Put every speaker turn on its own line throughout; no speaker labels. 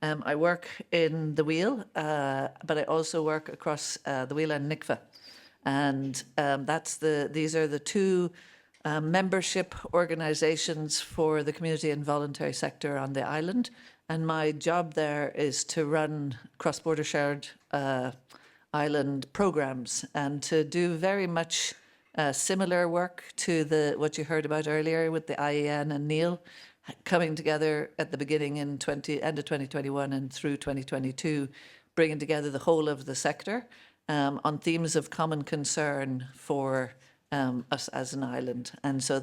I work in the Wheel, but I also work across the Wheel and NICFA. And these are the two membership organisations for the community and voluntary sector on the island. And my job there is to run cross-border shared island programmes and to do very much similar work to what you heard about earlier with the IOLN and Neil coming together at the beginning in end of 2021 and through 2022, bringing together the whole of the sector on themes of common concern for us as an island. And so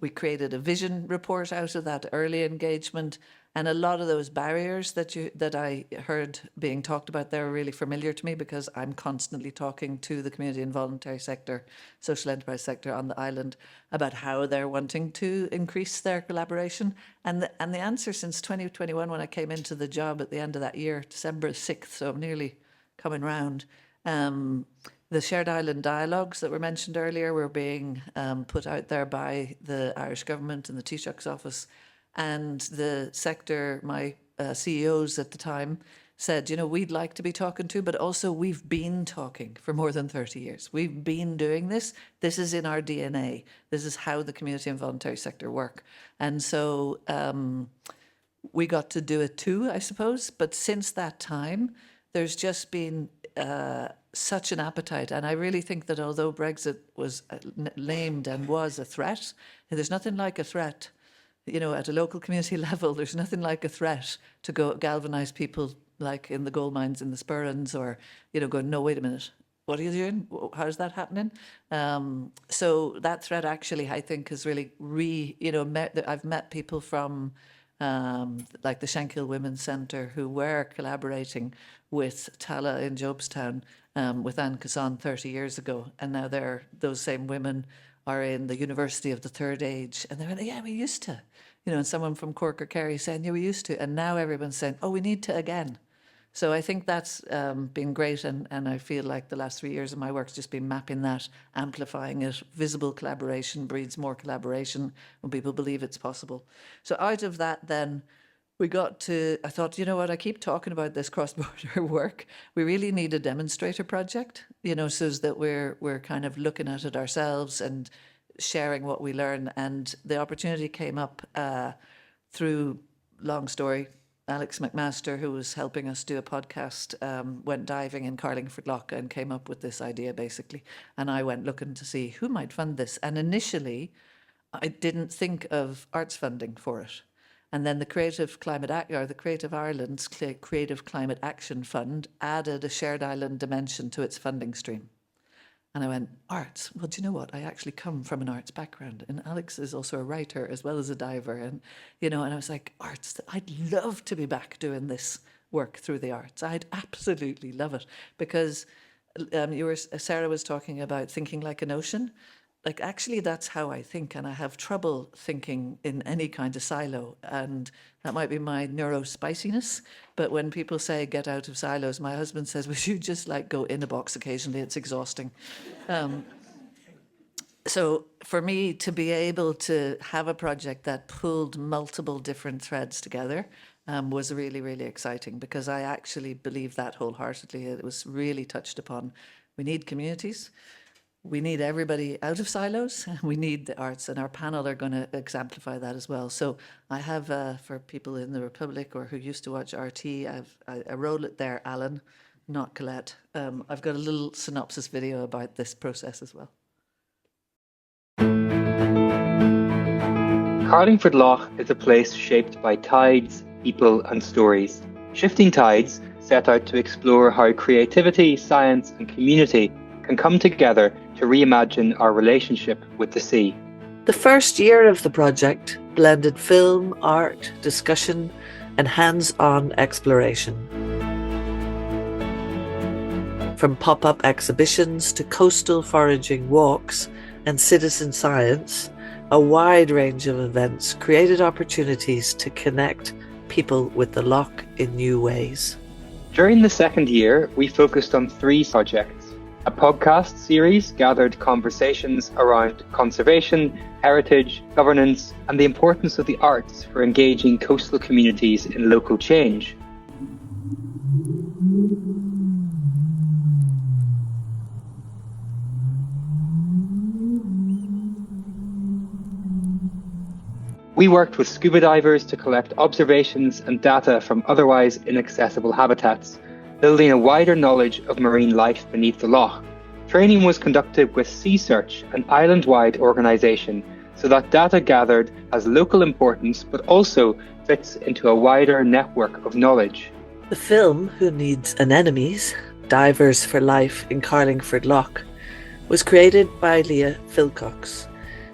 we created a vision report out of that early engagement, and a lot of those barriers that I heard being talked about there are really familiar to me because I'm constantly talking to the community and voluntary sector, social enterprise sector on the island about how they're wanting to increase their collaboration. And the answer since 2021, when I came into the job at the end of that year, December 6th, so I'm nearly coming round, the shared island dialogues that were mentioned earlier were being put out there by the Irish government and the Taoiseach's office. And the sector, my CEOs at the time, said, we'd like to be talking to, but also we've been talking for more than 30 years. We've been doing this. This is in our DNA. This is how the community and voluntary sector work. And so we got to do it too, I suppose. But since that time, there's just been such an appetite. And I really think that although Brexit was named and was a threat, there's nothing like a threat. At a local community level, there's nothing like a threat to go galvanise people like in the gold mines in the Spurrins or, going, no, wait a minute, what are you doing? How's that happening? So that threat actually, I think, has really I've met people from like the Shankill Women's Centre who were collaborating with Tala in Jobstown with Anne Casson 30 years ago. And now those same women are in the University of the Third Age. And they're like, yeah, we used to. And someone from Cork or Kerry saying, yeah, we used to. And now everyone's saying, oh, we need to again. So I think that's been great. And I feel like the last 3 years of my work's just been mapping that, amplifying it. Visible collaboration breeds more collaboration when people believe it's possible. So out of that then, I thought, I keep talking about this cross-border work. We really need a demonstrator project, so that we're kind of looking at it ourselves and sharing what we learn. And the opportunity came up through, long story, Alex McMaster, who was helping us do a podcast, went diving in Carlingford Lough and came up with this idea, basically. And I went looking to see who might fund this. And initially, I didn't think of arts funding for it. And then the Creative Ireland's Creative Climate Action Fund added a shared island dimension to its funding stream. And I went, arts? Well, do you know what? I actually come from an arts background. And Alex is also a writer as well as a diver. And, and I was like, arts, I'd love to be back doing this work through the arts. I'd absolutely love it. Because Sarah was talking about thinking like an ocean. Like, actually, that's how I think, and I have trouble thinking in any kind of silo, and that might be my neurospiciness, but when people say get out of silos, my husband says, would you just go in a box occasionally? It's exhausting. So for me to be able to have a project that pulled multiple different threads together was really, really exciting, because I actually believe that wholeheartedly. It was really touched upon. We need communities. We need everybody out of silos. We need the arts, and our panel are going to exemplify that as well. So I have, for people in the Republic or who used to watch RT, I wrote it there, Alan, not Colette. I've got a little synopsis video about this process as well.
Carlingford Lough is a place shaped by tides, people and stories. Shifting Tides set out to explore how creativity, science and community can come together to reimagine our relationship with the sea.
The first year of the project blended film, art, discussion, and hands-on exploration. From pop-up exhibitions to coastal foraging walks and citizen science, a wide range of events created opportunities to connect people with the loch in new ways.
During the second year, we focused on 3 projects: A podcast series gathered conversations around conservation, heritage, governance, and the importance of the arts for engaging coastal communities in local change. We worked with scuba divers to collect observations and data from otherwise inaccessible habitats, building a wider knowledge of marine life beneath the loch. Training was conducted with Sea Search, an island-wide organisation, so that data gathered has local importance but also fits into a wider network of knowledge.
The film Who Needs Anemones? Divers for Life in Carlingford Loch was created by Leah Philcox.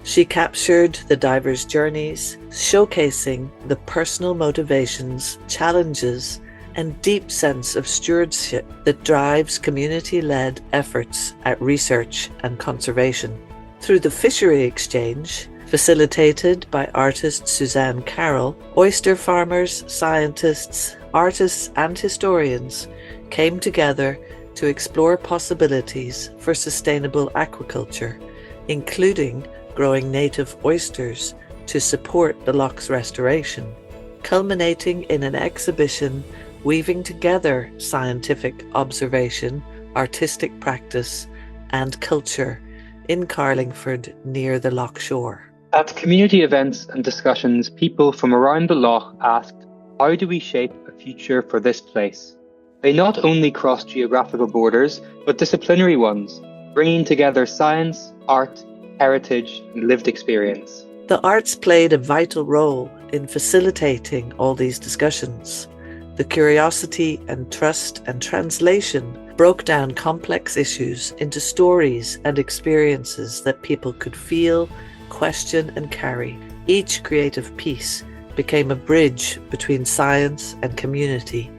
She captured the divers' journeys, showcasing the personal motivations, challenges, and deep sense of stewardship that drives community-led efforts at research and conservation. Through the fishery exchange, facilitated by artist Suzie Cahn, oyster farmers, scientists, artists and historians came together to explore possibilities for sustainable aquaculture, including growing native oysters to support the loch's restoration, culminating in an exhibition weaving together scientific observation, artistic practice and culture in Carlingford near the loch shore.
At community events and discussions, people from around the loch asked, how do we shape a future for this place? They not only crossed geographical borders, but disciplinary ones, bringing together science, art, heritage, and lived experience.
The arts played a vital role in facilitating all these discussions. The curiosity and trust and translation broke down complex issues into stories and experiences that people could feel, question, and carry. Each creative piece became a bridge between science and community,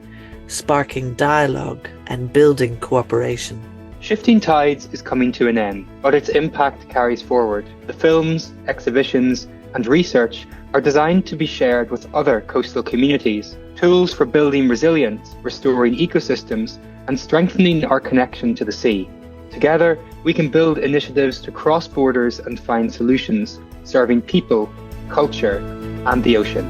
sparking dialogue and building cooperation.
Shifting Tides is coming to an end, but its impact carries forward. The films, exhibitions, and research are designed to be shared with other coastal communities, tools for building resilience, restoring ecosystems, and strengthening our connection to the sea. Together, we can build initiatives to cross borders and find solutions, serving people, culture, and the ocean.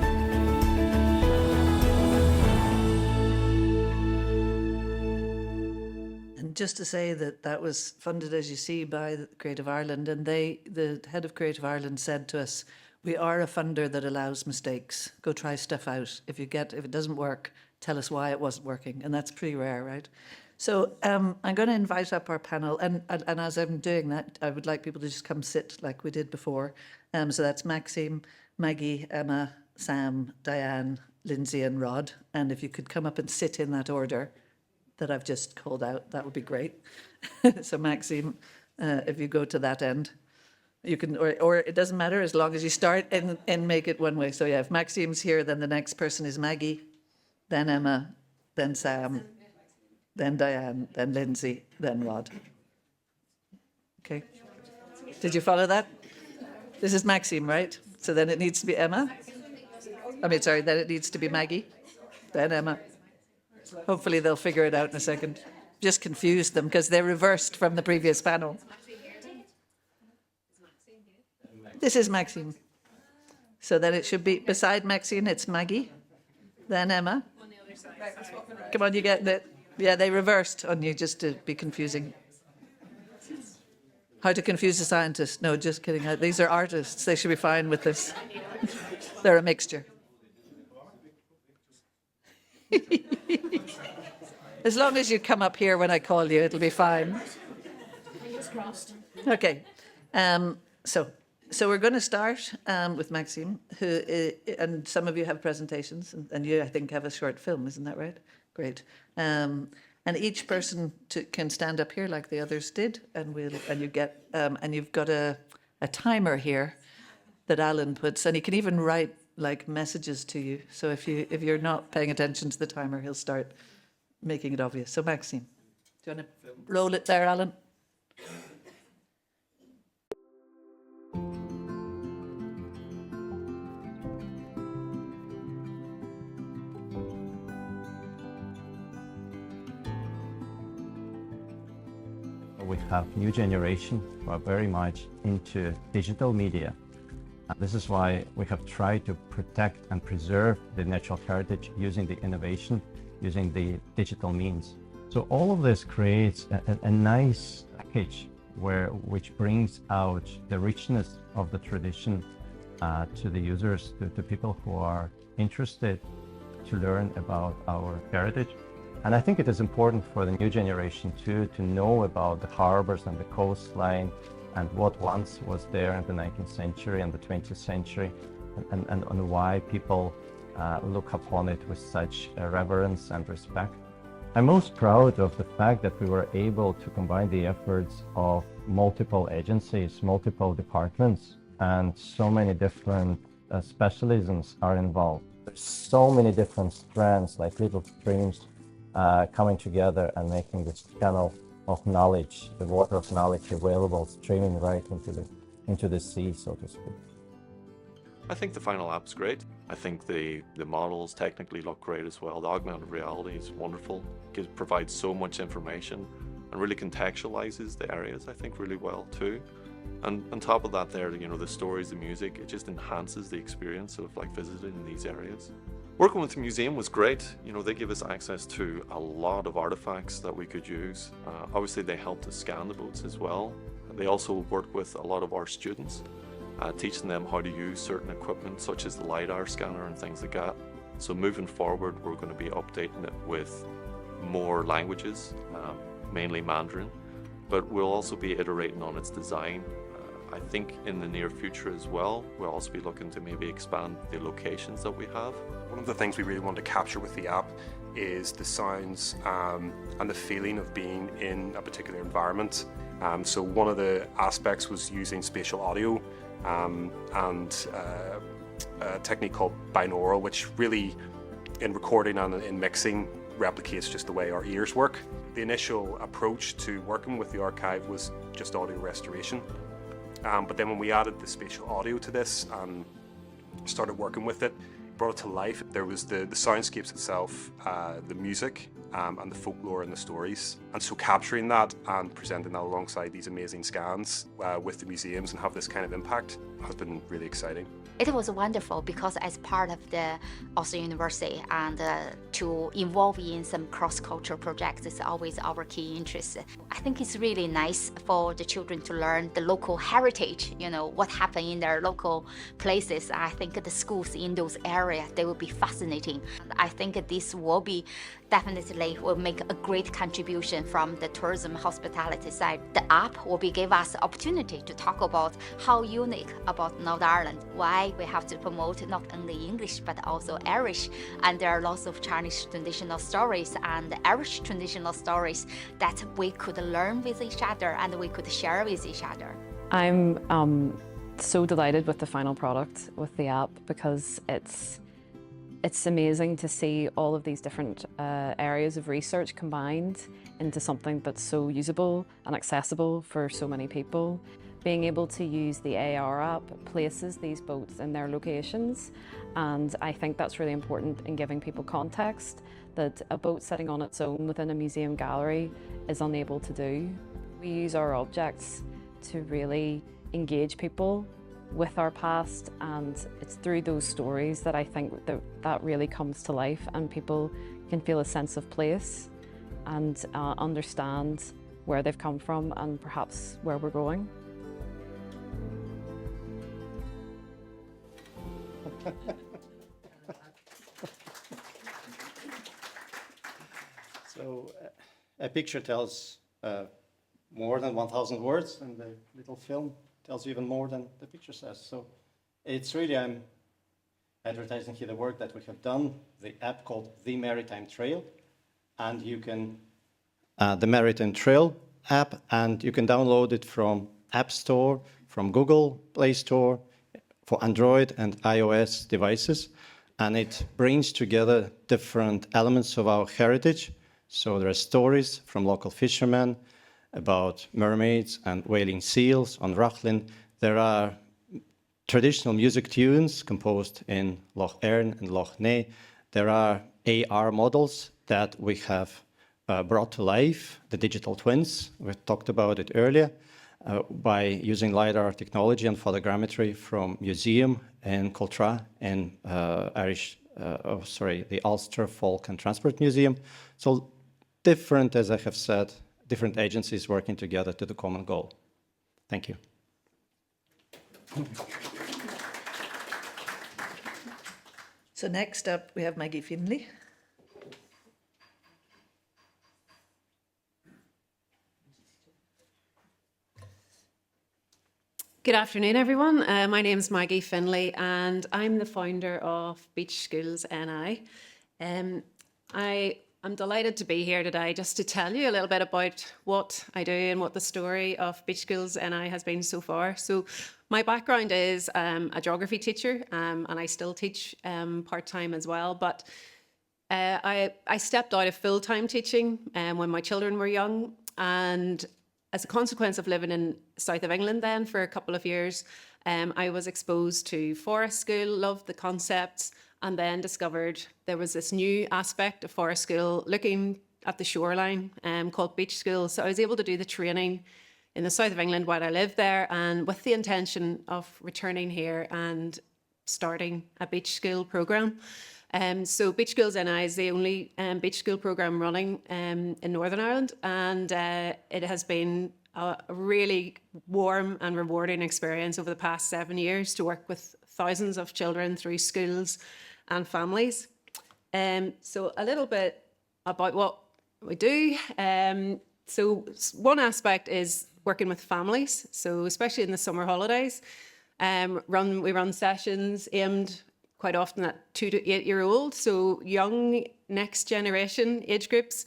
Just to say that that was funded, as you see, by Creative Ireland, and the head of Creative Ireland said to us, we are a funder that allows mistakes. Go try stuff out. If it doesn't work, tell us why it wasn't working, and that's pretty rare, right? So I'm going to invite up our panel, and as I'm doing that, I would like people to just come sit like we did before. So that's Maxime, Maggie, Emma, Sam, Diane, Lindsay, and Rod, and if you could come up and sit in that order that I've just called out, that would be great. So Maxime, if you go to that end, you can, or it doesn't matter as long as you start and make it one way. So yeah, if Maxime's here, then the next person is Maggie, then Emma, then Sam, then Diane, then Lindsay, then Rod. Okay. Did you follow that? This is Maxime, right? So then it needs to be Emma. Then it needs to be Maggie, then Emma. Hopefully they'll figure it out in a second. Just confused them because they're reversed from the previous panel. This is Maxime. So then it should be, beside Maxime, it's Maggie, then Emma. Come on, you get it. Yeah, they reversed on you just to be confusing. How to confuse a scientist. No, just kidding. These are artists. They should be fine with this. They're a mixture. As long as you come up here when I call you, it'll be fine. Fingers crossed. Okay. So we're going to start with Maxime, who and some of you have presentations, and you, I think, have a short film. Isn't that right? Great. And each person can stand up here like the others did, and you've got a timer here that Alan puts, and he can even write like messages to you. So if you're not paying attention to the timer, he'll start making it obvious. So Maxime, do you want to roll it there, Alan?
we have new generation who are very much into digital media. And this is why we have tried to protect and preserve the natural heritage using the innovation, using the digital means. So all of this creates a nice package which brings out the richness of the tradition to the users, to people who are interested to learn about our heritage. And I think it is important for the new generation too to know about the harbors and the coastline and what once was there in the 19th century and the 20th century, and why people look upon it with such reverence and respect. I'm most proud of the fact that we were able to combine the efforts of multiple agencies, multiple departments, and so many different specialisms are involved. There's so many different strands, like little streams, coming together and making this channel of knowledge, the water of knowledge available, streaming right into the sea, so to speak.
I think the final app's great. I think the models technically look great as well. The augmented reality is wonderful. It provides so much information and really contextualizes the areas, I think, really well too. And on top of that there, the stories, the music, it just enhances the experience of like visiting these areas. Working with the museum was great. They give us access to a lot of artifacts that we could use. Obviously they helped us scan the boats as well. They also work with a lot of our students, teaching them how to use certain equipment such as the LiDAR scanner and things like that. So moving forward, we're going to be updating it with more languages, mainly Mandarin, but we'll also be iterating on its design. I think in the near future as well, we'll also be looking to maybe expand the locations that we have.
One of the things we really want to capture with the app is the sounds and the feeling of being in a particular environment. So one of the aspects was using spatial audio and a technique called binaural, which really, in recording and in mixing, replicates just the way our ears work. The initial approach to working with the archive was just audio restoration. But then when we added the spatial audio to this and started working with it, brought it to life. There was the soundscapes itself, the music, and the folklore and the stories. And so capturing that and presenting that alongside these amazing scans with the museums and have this kind of impact has been really exciting.
It was wonderful because as part of the Ulster University and to involve in some cross-cultural projects is always our key interest. I think it's really nice for the children to learn the local heritage, what happened in their local places. I think the schools in those areas, they will be fascinating. I think this will be definitely will make a great contribution from the tourism hospitality side. The app will give us opportunity to talk about how unique about Northern Ireland, why we have to promote not only English but also Irish, and there are lots of Chinese traditional stories and Irish traditional stories that we could learn with each other and we could share with each other.
I'm so delighted with the final product, with the app, because it's amazing to see all of these different areas of research combined into something that's so usable and accessible for so many people. Being able to use the AR app places these boats in their locations, and I think that's really important in giving people context that a boat sitting on its own within a museum gallery is unable to do. We use our objects to really engage people with our past, and it's through those stories that I think that really comes to life and people can feel a sense of place and understand where they've come from and perhaps where we're going.
So a picture tells more than 1,000 words, and the little film tells you even more than the picture says. So it's really, I'm advertising here the work that we have done, the app called The Maritime Trail, and you can, the Maritime Trail app, and you can download it from App Store, from Google Play Store, for Android and iOS devices, and it brings together different elements of our heritage. So there are stories from local fishermen about mermaids and whaling seals on Rachlin. There are traditional music tunes composed in Loch Earn and Loch Ness. There are AR models that we have brought to life, the digital twins. We talked about it earlier, by using LiDAR technology and photogrammetry from museum in Coltra and the Ulster Folk and Transport Museum. So different, as I have said, different agencies working together to the common goal. Thank you.
So next up, we have Maggie Finlay.
Good afternoon, everyone. My name is Maggie Finlay, and I'm the founder of Beach Schools NI. I am delighted to be here today just to tell you a little bit about what I do and what the story of Beach Schools NI has been so far. So my background is a geography teacher, and I still teach part-time as well, but I stepped out of full-time teaching when my children were young, and as a consequence of living in south of England then for a couple of years, I was exposed to forest school, loved the concepts, and then discovered there was this new aspect of forest school looking at the shoreline called beach school. So I was able to do the training in the south of England while I lived there, and with the intention of returning here and starting a beach school programme. So Beach Schools NI is the only beach school programme running in Northern Ireland, and it has been a really warm and rewarding experience over the past 7 years to work with thousands of children through schools and families. So a little bit about what we do. So one aspect is working with families, so especially in the summer holidays. We run sessions aimed quite often at 2 to 8 year old, so young next generation age groups,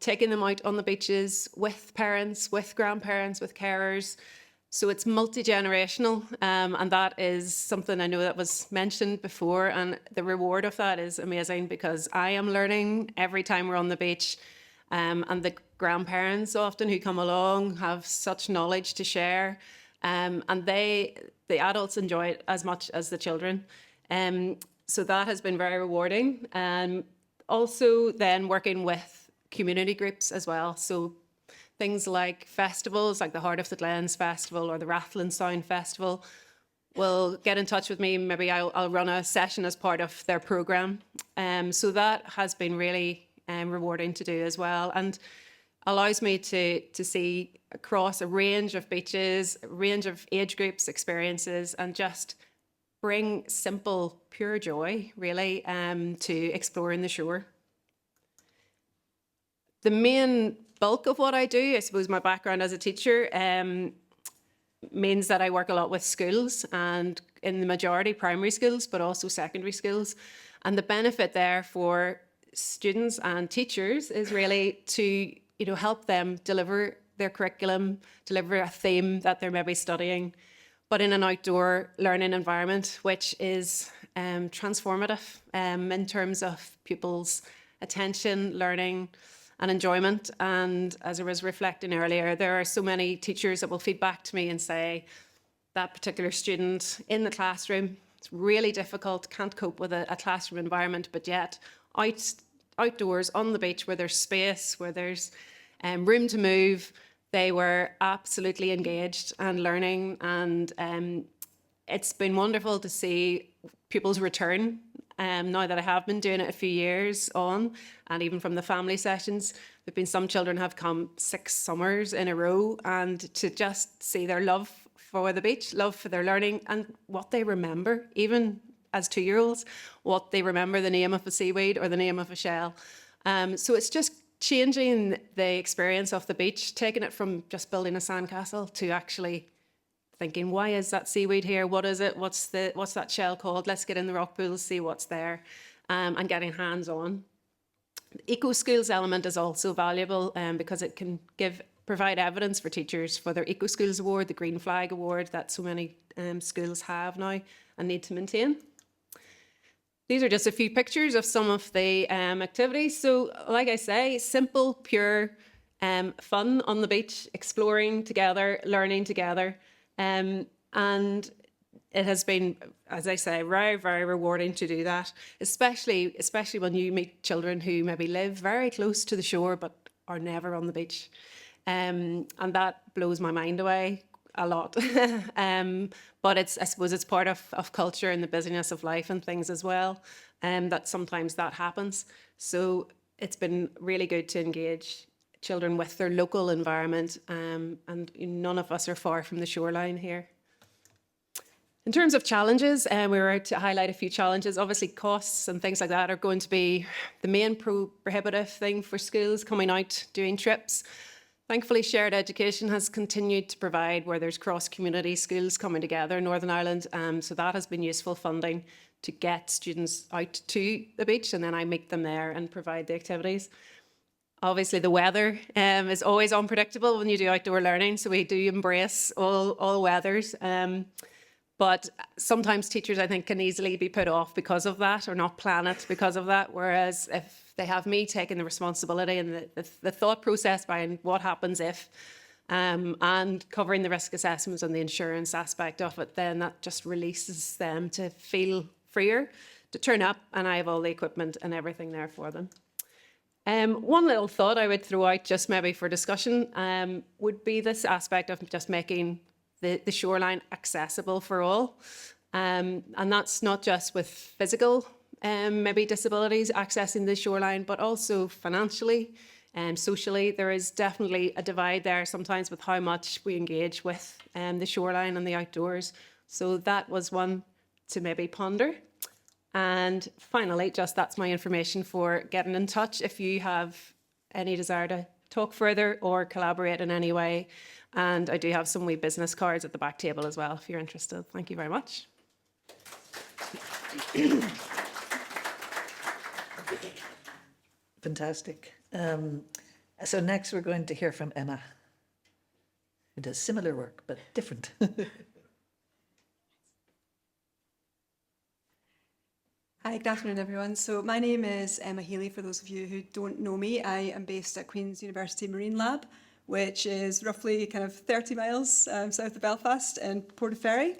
taking them out on the beaches with parents, with grandparents, with carers. So it's multi-generational, and that is something I know that was mentioned before, and the reward of that is amazing because I am learning every time we're on the beach, and the grandparents often who come along have such knowledge to share, and the adults enjoy it as much as the children. So that has been very rewarding. Also then working with community groups as well. So things like festivals, like the Heart of the Glens Festival or the Rathlin Sound Festival, will get in touch with me. Maybe I'll run a session as part of their programme. So that has been really rewarding to do as well, and allows me to see across a range of beaches, a range of age groups, experiences, and just bring simple, pure joy, really, to exploring the shore. The main bulk of what I do, I suppose my background as a teacher, means that I work a lot with schools, and in the majority primary schools, but also secondary schools. And the benefit there for students and teachers is really to help them deliver their curriculum, deliver a theme that they're maybe studying, but in an outdoor learning environment, which is transformative in terms of pupils' attention, learning and enjoyment. And as I was reflecting earlier, there are so many teachers that will feed back to me and say that particular student in the classroom, it's really difficult, can't cope with a classroom environment, but yet outdoors on the beach where there's space, where there's room to move, they were absolutely engaged and learning, and it's been wonderful to see pupils return. Now that I have been doing it a few years on, and even from the family sessions, there've been some children have come 6 summers in a row, and to just see their love for the beach, love for their learning, and what they remember, even as 2-year-olds, what they remember the name of a seaweed or the name of a shell. So it's just changing the experience of the beach, taking it from just building a sandcastle to actually thinking, why is that seaweed here? What is it? What's that shell called? Let's get in the rock pools, see what's there, and getting hands-on. The Eco Schools element is also valuable because it can provide evidence for teachers for their Eco Schools Award, the Green Flag Award that so many schools have now and need to maintain. These are just a few pictures of some of the activities. So, like I say, simple, pure, fun on the beach, exploring together, learning together. And it has been, as I say, very, very rewarding to do that, especially when you meet children who maybe live very close to the shore but are never on the beach. And that blows my mind away a lot. But I suppose it's part of culture and the busyness of life and things as well, that sometimes that happens. So it's been really good to engage children with their local environment, and none of us are far from the shoreline here. In terms of challenges, we were to highlight a few challenges. Obviously, costs and things like that are going to be the main prohibitive thing for schools coming out doing trips. Thankfully, shared education has continued to provide where there's cross-community schools coming together in Northern Ireland. So that has been useful funding to get students out to the beach, and then I meet them there and provide the activities. Obviously, the weather is always unpredictable when you do outdoor learning, so we do embrace all weathers. But sometimes teachers, I think, can easily be put off because of that, or not plan it because of that. Whereas if they have me taking the responsibility and the thought process behind what happens if, and covering the risk assessments and the insurance aspect of it, then that just releases them to feel freer to turn up, and I have all the equipment and everything there for them. One little thought I would throw out just maybe for discussion would be this aspect of just making the shoreline accessible for all. And that's not just with physical maybe disabilities accessing the shoreline, but also financially and socially. There is definitely a divide there sometimes with how much we engage with the shoreline and the outdoors. So that was one to maybe ponder. And finally, just that's my information for getting in touch if you have any desire to talk further or collaborate in any way. And I do have some wee business cards at the back table as well, if you're interested. Thank you very much.
Fantastic. So next we're going to hear from Emma, who does similar work, but different.
Hi, good afternoon everyone. So my name is Emma Healy, for those of you who don't know me. I am based at Queen's University Marine Lab, which is roughly kind of 30 miles south of Belfast in Portaferry.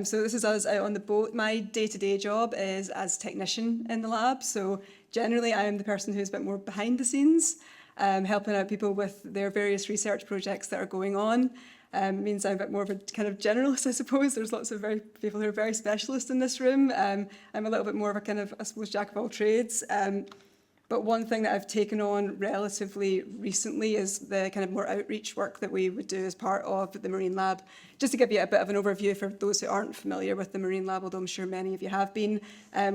So this is us out on the boat. My day-to-day job is as technician in the lab. So generally I am the person who's a bit more behind the scenes, helping out people with their various research projects that are going on. Means I'm a bit more of a kind of generalist, I suppose. There's lots of people who are very specialist in this room. I'm a little bit more of a kind of, I suppose, jack of all trades. But one thing that I've taken on relatively recently is the kind of more outreach work that we would do as part of the Marine Lab. Just to give you a bit of an overview for those who aren't familiar with the Marine Lab, although I'm sure many of you have been,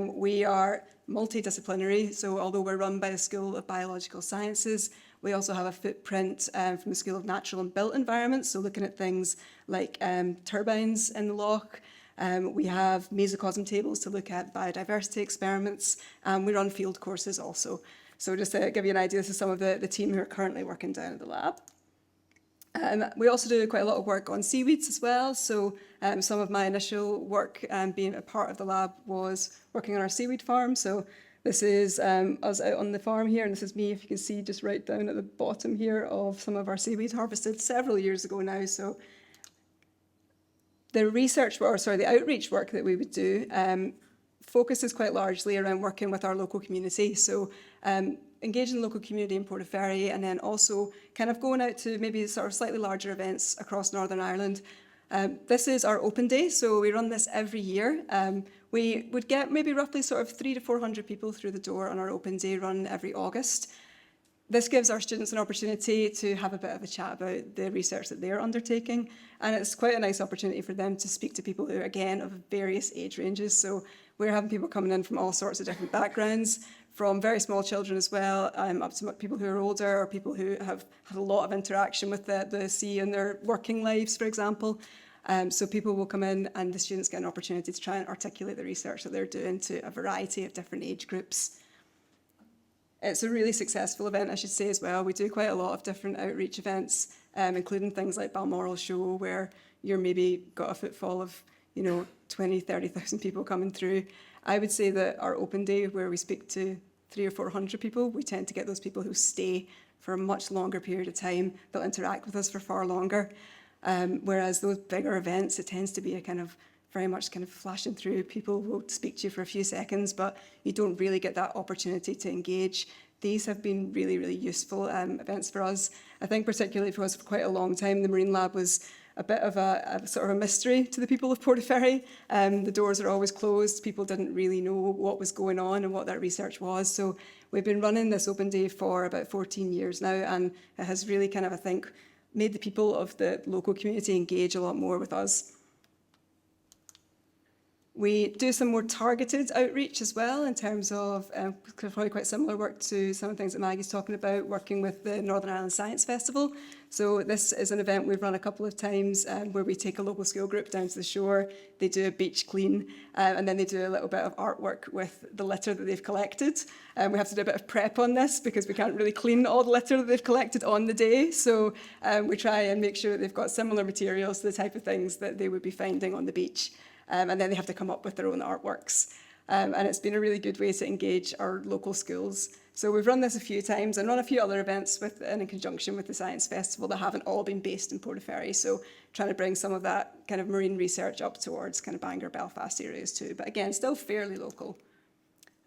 we are multidisciplinary. So although we're run by the School of Biological Sciences, we also have a footprint from the School of Natural and Built Environments, so looking at things like turbines in the loch. We have mesocosm tables to look at biodiversity experiments. We run field courses also. So just to give you an idea, this is some of the team who are currently working down at the lab. We also do quite a lot of work on seaweeds as well. So some of my initial work being a part of the lab was working on our seaweed farm. So this is us out on the farm here, and this is me, if you can see, just right down at the bottom here of some of our seaweed harvested several years ago now. So the outreach work that we would do focuses quite largely around working with our local community. So engaging the local community in Portaferry, and then also kind of going out to maybe sort of slightly larger events across Northern Ireland. This is our open day, so we run this every year. We would get maybe roughly sort of 300 to 400 people through the door on our open day run every August. This gives our students an opportunity to have a bit of a chat about the research that they're undertaking, and it's quite a nice opportunity for them to speak to people who are, again, of various age ranges. So we're having people coming in from all sorts of different backgrounds, from very small children as well, up to people who are older, or people who have had a lot of interaction with the sea in their working lives, for example. So people will come in, and the students get an opportunity to try and articulate the research that they're doing to a variety of different age groups. It's a really successful event, I should say, as well. We do quite a lot of different outreach events, including things like Balmoral Show, where you're maybe got a footfall of 20, 30,000 people coming through. I would say that our open day, where we speak to 300 or 400 people, we tend to get those people who stay for a much longer period of time. They'll interact with us for far longer. Whereas those bigger events, it tends to be a kind of very much kind of flashing through. People will speak to you for a few seconds, but you don't really get that opportunity to engage. These have been really, really useful events for us. I think particularly for us for quite a long time, the Marine Lab was a bit of a sort of a mystery to the people of Portaferry. The doors are always closed. People didn't really know what was going on and what that research was. So we've been running this open day for about 14 years now, and it has really kind of, I think, made the people of the local community engage a lot more with us. We do some more targeted outreach as well in terms of probably quite similar work to some of the things that Maggie's talking about, working with the Northern Ireland Science Festival. So this is an event we've run a couple of times where we take a local school group down to the shore, they do a beach clean, and then they do a little bit of artwork with the litter that they've collected. We have to do a bit of prep on this because we can't really clean all the litter that they've collected on the day. So we try and make sure that they've got similar materials to the type of things that they would be finding on the beach. And then they have to come up with their own artworks. And it's been a really good way to engage our local schools. So we've run this a few times and run a few other events in conjunction with the Science Festival that haven't all been based in Portaferry. So trying to bring some of that kind of marine research up towards kind of Bangor, Belfast areas too. But again, still fairly local.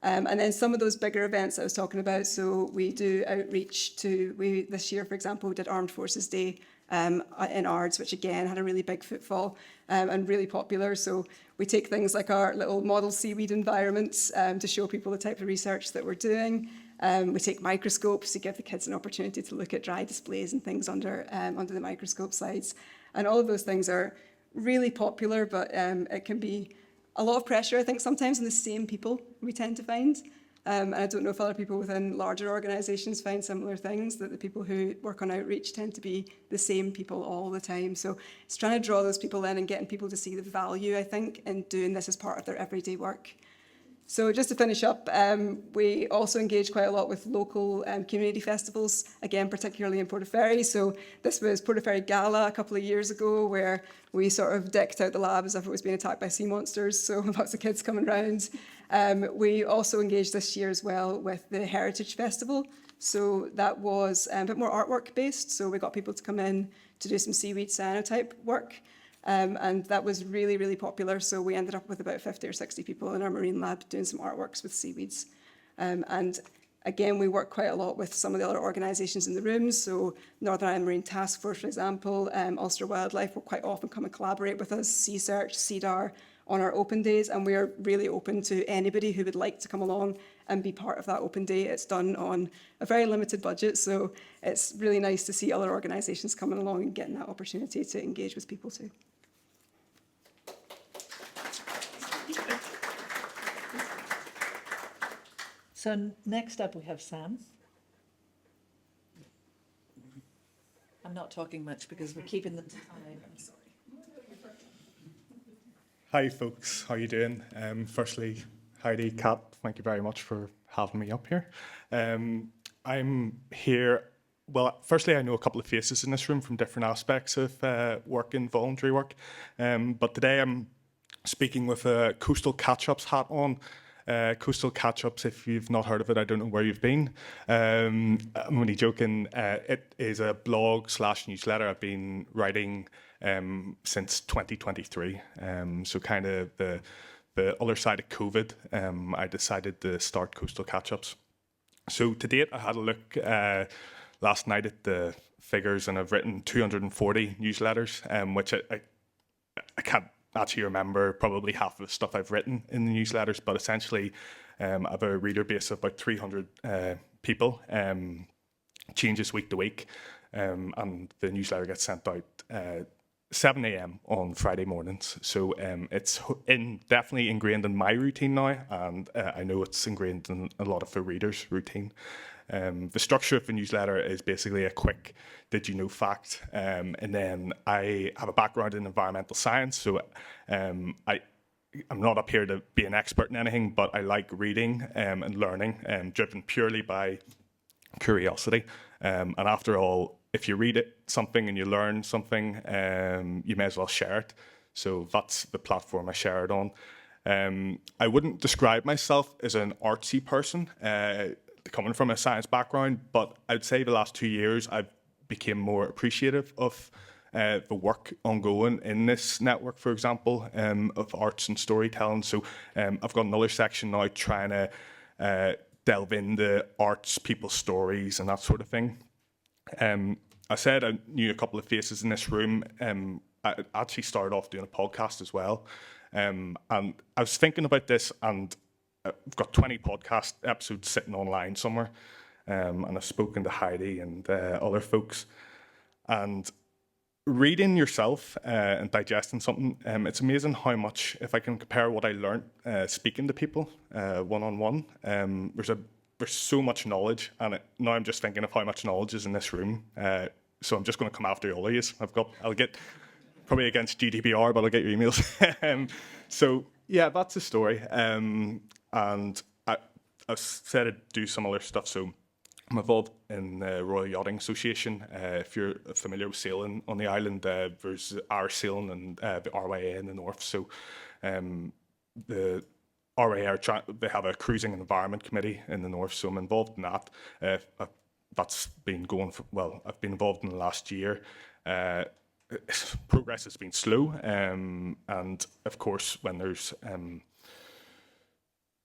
And then some of those bigger events I was talking about. So we do outreach to, this year, for example, we did Armed Forces Day in Ards, which again had a really big footfall and really popular. So we take things like our little model seaweed environments to show people the type of research that we're doing. We take microscopes to give the kids an opportunity to look at dry displays and things under the microscope slides. And all of those things are really popular, but it can be a lot of pressure, I think, sometimes on the same people we tend to find. And I don't know if other people within larger organisations find similar things, that the people who work on outreach tend to be the same people all the time. So it's trying to draw those people in and getting people to see the value, I think, in doing this as part of their everyday work. So just to finish up, we also engage quite a lot with local community festivals, again, particularly in Portaferry. So this was Portaferry Gala a couple of years ago, where we sort of decked out the lab as if it was being attacked by sea monsters. So lots of kids coming around. We also engaged this year as well with the Heritage Festival. So that was a bit more artwork based. So we got people to come in to do some seaweed cyanotype work. And that was really, really popular. So we ended up with about 50 or 60 people in our marine lab doing some artworks with seaweeds. And again, we work quite a lot with some of the other organisations in the room. So Northern Ireland Marine Task Force, for example, Ulster Wildlife will quite often come and collaborate with us, Sea Search, CEDAR, on our open days. And we are really open to anybody who would like to come along and be part of that open day. It's done on a very limited budget. So it's really nice to see other organisations coming along and getting that opportunity to engage with people too.
So next up we have Sam. I'm not talking much because we're keeping them to time. I'm sorry.
Hi folks, how you doing? Firstly, Heidi, Kat, thank you very much for having me up here. I'm here, well, firstly I know a couple of faces in this room from different aspects of work and voluntary work, but today I'm speaking with a Coastal Catch-Ups hat on. Coastal Catch-Ups, if you've not heard of it, I don't know where you've been. I'm only joking. It is a blog/newsletter I've been writing since 2023. So kind of the other side of COVID, I decided to start Coastal Catch-Ups. So to date, I had a look last night at the figures, and I've written 240 newsletters, which I can't actually remember probably half of the stuff I've written in the newsletters, but essentially I have a reader base of about 300 people, changes week to week, and the newsletter gets sent out 7 a.m. on Friday mornings. So it's definitely ingrained in my routine now, and I know it's ingrained in a lot of the readers' routine. The structure of the newsletter is basically a quick did you know fact, and then I have a background in environmental science, so I'm not up here to be an expert in anything, but I like reading and learning, driven purely by curiosity. And after all, if you read something and you learn something, you may as well share it. So that's the platform I share it on. I wouldn't describe myself as an artsy person, coming from a science background, but I'd say the last 2 years I've become more appreciative of the work ongoing in this network, for example, of arts and storytelling. So I've got another section now trying to delve into arts, people's stories, and that sort of thing. I said I knew a couple of faces in this room. I actually started off doing a podcast as well. And I was thinking about this, and I've got 20 podcast episodes sitting online somewhere. And I've spoken to Heidi and other folks. And reading yourself and digesting something, it's amazing how much, if I can compare what I learned speaking to people one-on-one, there's so much knowledge, and now I'm just thinking of how much knowledge is in this room. So I'm just going to come after all of you. I'll get probably against GDPR, but I'll get your emails. So yeah, that's the story. And I said I'd do some other stuff. So I'm involved in the Royal Yachting Association. If you're familiar with sailing on the island, there's Irish Sailing and the RYA in the north. So the RYA they have a cruising and environment committee in the north, so I'm involved in that. That's been going for, well, I've been involved in the last year. Progress has been slow, and of course, when there's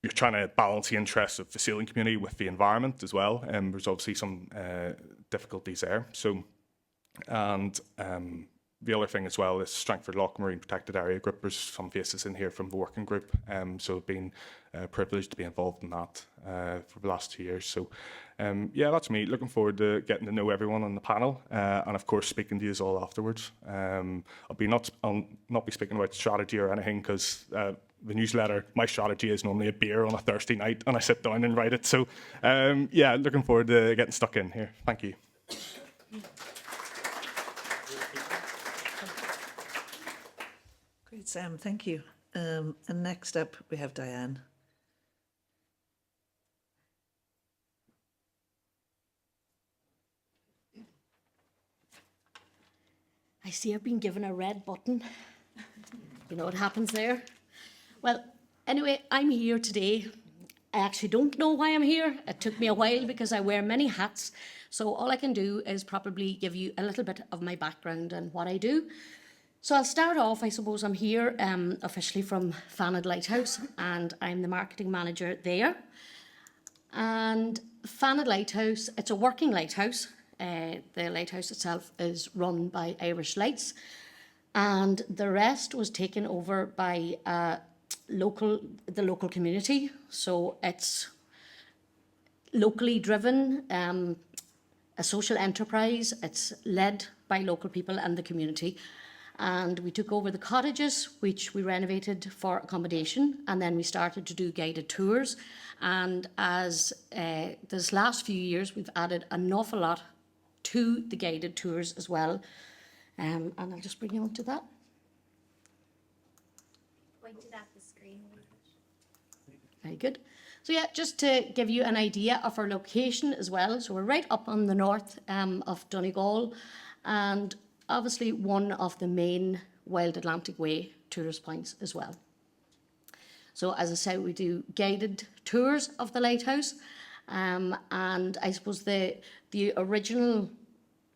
you're trying to balance the interests of the sailing community with the environment as well, and there's obviously some difficulties there. So, and the other thing as well is Strangford Lough Marine Protected Area Group. There's some faces in here from the working group, so I've been privileged to be involved in that for the last 2 years. So, yeah, that's me. Looking forward to getting to know everyone on the panel, and of course speaking to you all afterwards. I'll not be speaking about strategy or anything, because the newsletter, my strategy is normally a beer on a Thursday night, and I sit down and write it. So, yeah, looking forward to getting stuck in here. Thank you.
Great, Sam, thank you. And next up, we have Diane.
I see I've been given a red button. You know what happens there? Well, anyway, I'm here today. I actually don't know why I'm here. It took me a while because I wear many hats. So all I can do is probably give you a little bit of my background and what I do. So I'll start off, I suppose I'm here officially from Fanad Lighthouse, and I'm the marketing manager there. And Fanad Lighthouse, it's a working lighthouse. The lighthouse itself is run by Irish Lights, and the rest was taken over by the local community. So it's locally driven, a social enterprise. It's led by local people and the community. And we took over the cottages, which we renovated for accommodation, and then we started to do guided tours. And as this last few years, we've added an awful lot to the guided tours as well. And I'll just bring you on to that.
Pointed at the screen.
Very good. So yeah, just to give you an idea of our location as well. So we're right up on the north of Donegal, and obviously one of the main Wild Atlantic Way tourist points as well. So as I said, we do guided tours of the lighthouse, and I suppose the original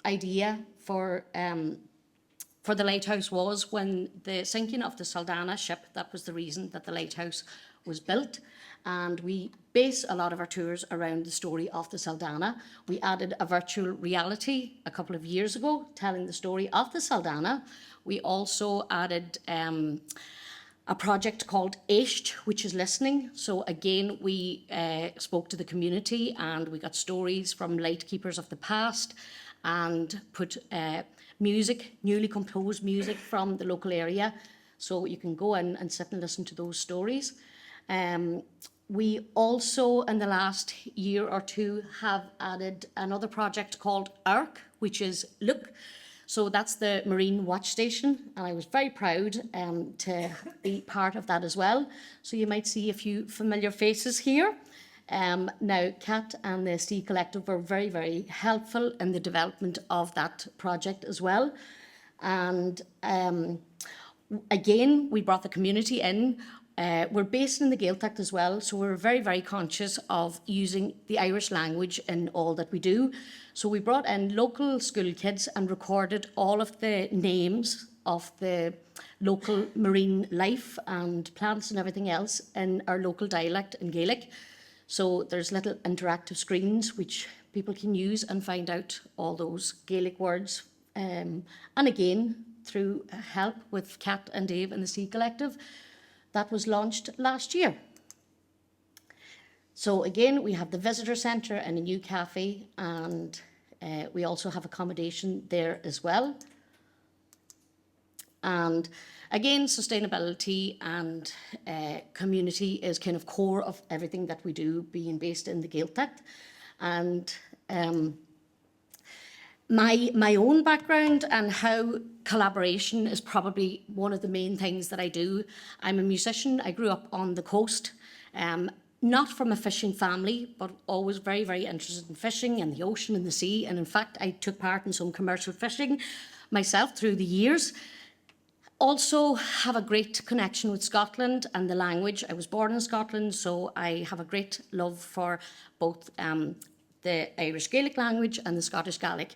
idea for the lighthouse was when the sinking of the Saldanha ship. That was the reason that the lighthouse was built, and we base a lot of our tours around the story of the Saldanha. We added a virtual reality a couple of years ago telling the story of the Saldanha. We also added a project called Aisht, which is listening. So again, we spoke to the community, and we got stories from lightkeepers of the past, and put music, newly composed music from the local area. So you can go in and sit and listen to those stories. We also, in the last year or two, have added another project called ARC, which is Look. So that's the Marine Watch Station, and I was very proud to be part of that as well. So you might see a few familiar faces here. Now, Kat and the Sea Collective were very, very helpful in the development of that project as well. And again, we brought the community in. We're based in the Gaeltacht as well, so we're very, very conscious of using the Irish language in all that we do. So we brought in local school kids and recorded all of the names of the local marine life and plants and everything else in our local dialect in Gaelic. So there's little interactive screens which people can use and find out all those Gaelic words. And again, through help with Kat and Dave and the Sea Collective, that was launched last year. So again, we have the visitor centre and a new cafe, and we also have accommodation there as well. And again, sustainability and community is kind of core of everything that we do, being based in the Gaeltacht. And my own background and how collaboration is probably one of the main things that I do. I'm a musician. I grew up on the coast, not from a fishing family, but always very, very interested in fishing and the ocean and the sea. And in fact, I took part in some commercial fishing myself through the years. Also have a great connection with Scotland and the language. I was born in Scotland, so I have a great love for both the Irish Gaelic language and the Scottish Gaelic.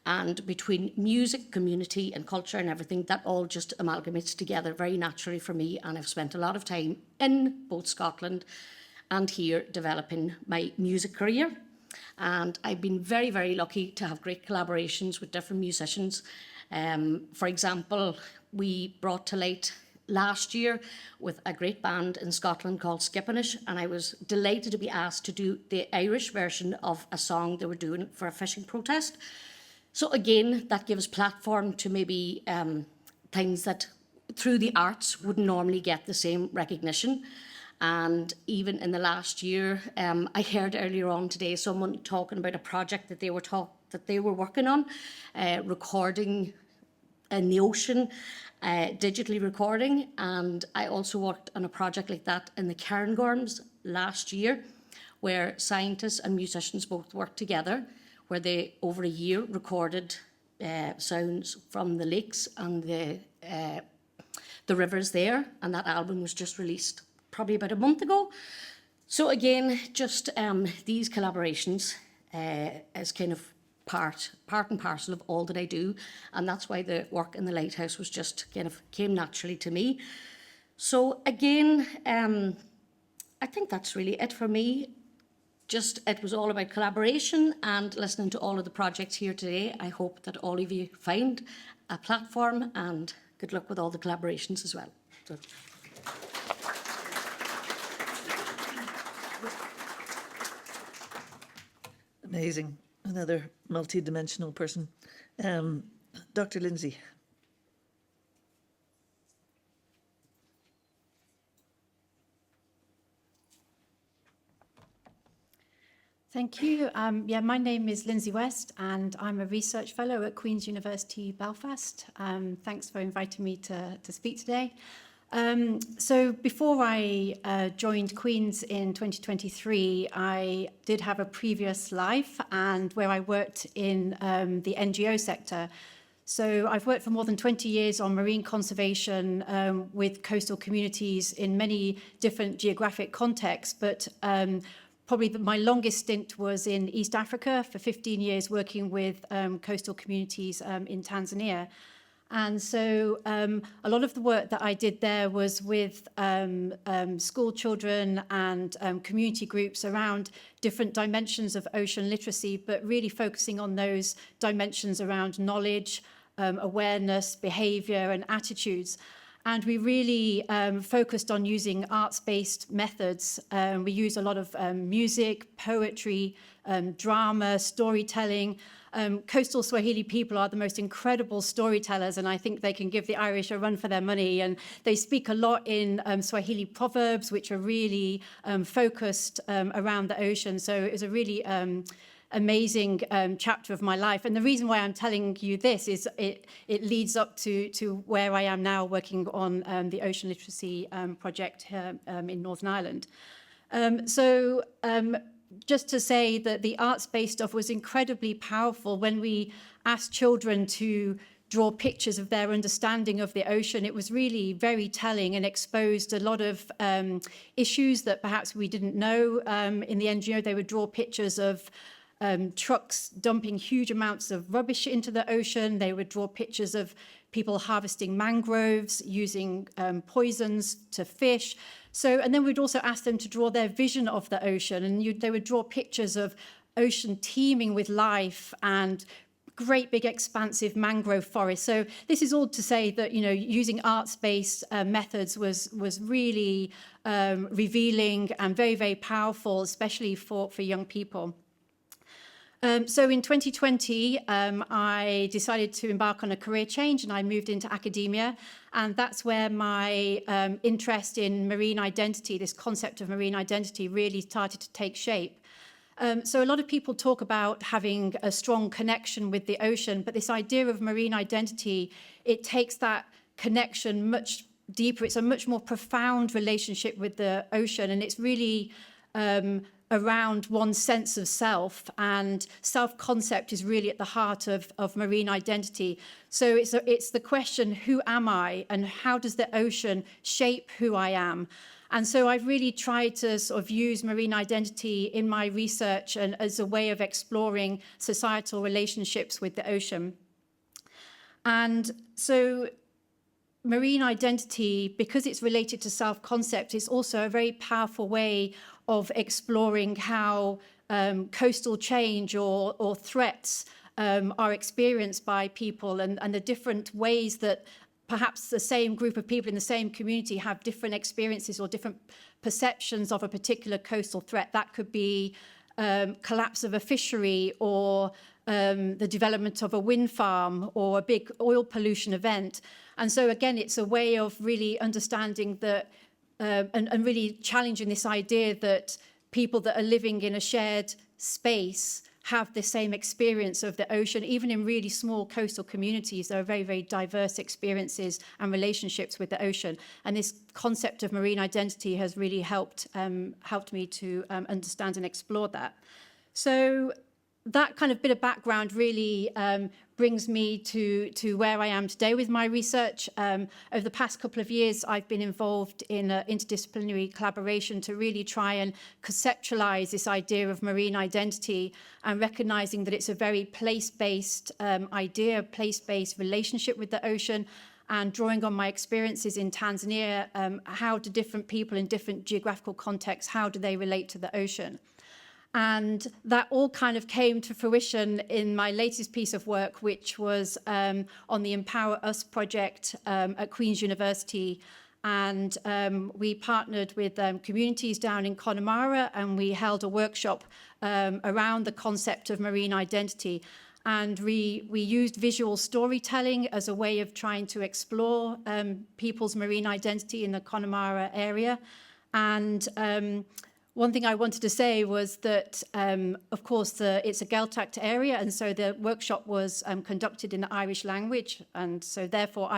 And between music, community and culture and everything, that all just amalgamates together very naturally for me. And I've spent a lot of time in both Scotland and here developing my music career. And I've been very, very lucky to have great collaborations with different musicians. For example, we brought to light last year with a great band in Scotland called Skippinish, and I was delighted to be asked to do the Irish version of a song they were doing for a fishing protest. So again, that gives platform to maybe things that through the arts wouldn't normally get the same recognition. And even in the last year, I heard earlier on today someone talking about a project that they were working on, recording in the ocean, digitally recording. And I also worked on a project like that in the Cairngorms last year, where scientists and musicians both worked together, where they, over a year, recorded sounds from the lakes and the rivers there. And that album was just released probably about a month ago. So again, just these collaborations as kind of part and parcel of all that I do. And that's why the work in the Lighthouse was just kind of came naturally to me. So again, I think that's really it for me. Just, it was all about collaboration and listening to all of the projects here today. I hope that all of you find a platform, and good luck with all the collaborations as well. So.
Amazing. Another multi-dimensional person. Dr. Lindsay.
Thank you. My name is Lindsay West, and I'm a research fellow at Queen's University, Belfast. Thanks for inviting me to speak today. So before I joined Queen's in 2023, I did have a previous life and where I worked in the NGO sector. So I've worked for more than 20 years on marine conservation with coastal communities in many different geographic contexts, but probably my longest stint was in East Africa for 15 years working with coastal communities in Tanzania. And so a lot of the work that I did there was with school children and community groups around different dimensions of ocean literacy, but really focusing on those dimensions around knowledge, awareness, behavior, and attitudes. And we really focused on using arts-based methods. We use a lot of music, poetry, drama, storytelling. Coastal Swahili people are the most incredible storytellers, and I think they can give the Irish a run for their money. And they speak a lot in Swahili proverbs, which are really focused around the ocean. So it was a really amazing chapter of my life. And the reason why I'm telling you this is it leads up to where I am now working on the Ocean Literacy project here in Northern Ireland. Just to say that the arts-based stuff was incredibly powerful when we asked children to draw pictures of their understanding of the ocean. It was really very telling and exposed a lot of issues that perhaps we didn't know in the NGO. They would draw pictures of trucks dumping huge amounts of rubbish into the ocean. They would draw pictures of people harvesting mangroves, using poisons to fish. So, and then we'd also ask them to draw their vision of the ocean, and they would draw pictures of ocean teeming with life and great big expansive mangrove forests. So this is all to say that, you know, using arts-based methods was really revealing and very, very powerful, especially for young people. So in 2020, I decided to embark on a career change and I moved into academia. And that's where my interest in marine identity, this concept of marine identity, really started to take shape. So a lot of people talk about having a strong connection with the ocean, but this idea of marine identity, it takes that connection much deeper. It's a much more profound relationship with the ocean, and it's really around one's sense of self, and self-concept is really at the heart of marine identity. So it's the question, who am I, and how does the ocean shape who I am? And so I've really tried to sort of use marine identity in my research and as a way of exploring societal relationships with the ocean. And so marine identity, because it's related to self-concept, is also a very powerful way of exploring how coastal change or threats are experienced by people, and the different ways that perhaps the same group of people in the same community have different experiences or different perceptions of a particular coastal threat. That could be collapse of a fishery, or the development of a wind farm, or a big oil pollution event. And so again, it's a way of really understanding that and really challenging this idea that people that are living in a shared space have the same experience of the ocean. Even in really small coastal communities, there are very, very diverse experiences and relationships with the ocean. And this concept of marine identity has really helped me to understand and explore that. So that kind of bit of background really brings me to where I am today with my research. Over the past couple of years, I've been involved in interdisciplinary collaboration to really try and conceptualize this idea of marine identity, and recognizing that it's a very place-based idea, place-based relationship with the ocean. And drawing on my experiences in Tanzania, how do different people in different geographical contexts, how do they relate to the ocean? And that all kind of came to fruition in my latest piece of work, which was on the Empower Us project at Queen's University. And we partnered with communities down in Connemara, and we held a workshop around the concept of marine identity. And we used visual storytelling as a way of trying to explore people's marine identity in the Connemara area. And one thing I wanted to say was that, of course, it's a Gaeltacht area, and so the workshop was conducted in the Irish language. And so therefore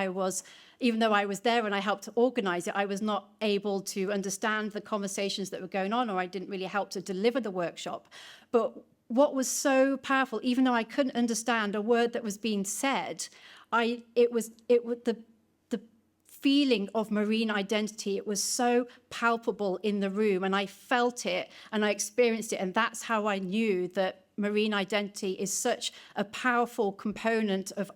even though I was there and I helped to organise it, I was not able to understand the conversations that were going on, or I didn't really help to deliver the workshop. But what was so powerful, even though I couldn't understand a word that was being said, the feeling of marine identity, it was so palpable in the room, and I felt it and I experienced it, and that's how I knew that marine identity is such a powerful component of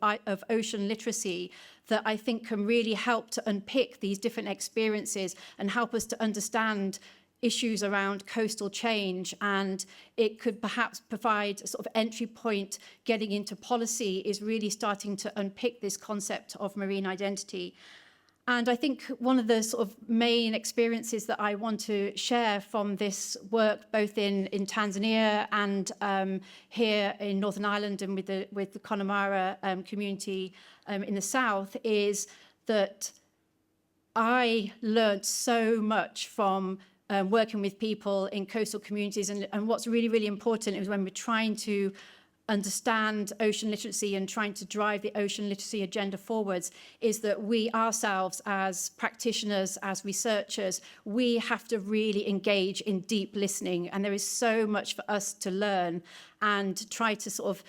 ocean literacy that I think can really help to unpick these different experiences and help us to understand issues around coastal change. And it could perhaps provide a sort of entry point getting into policy, is really starting to unpick this concept of marine identity. And I think one of the sort of main experiences that I want to share from this work, both in Tanzania and here in Northern Ireland and with the Connemara community in the south, is that I learned so much from working with people in coastal communities. And what's really, really important is when we're trying to understand ocean literacy and trying to drive the ocean literacy agenda forwards, is that we ourselves as practitioners, as researchers, we have to really engage in deep listening. And there is so much for us to learn and try to sort of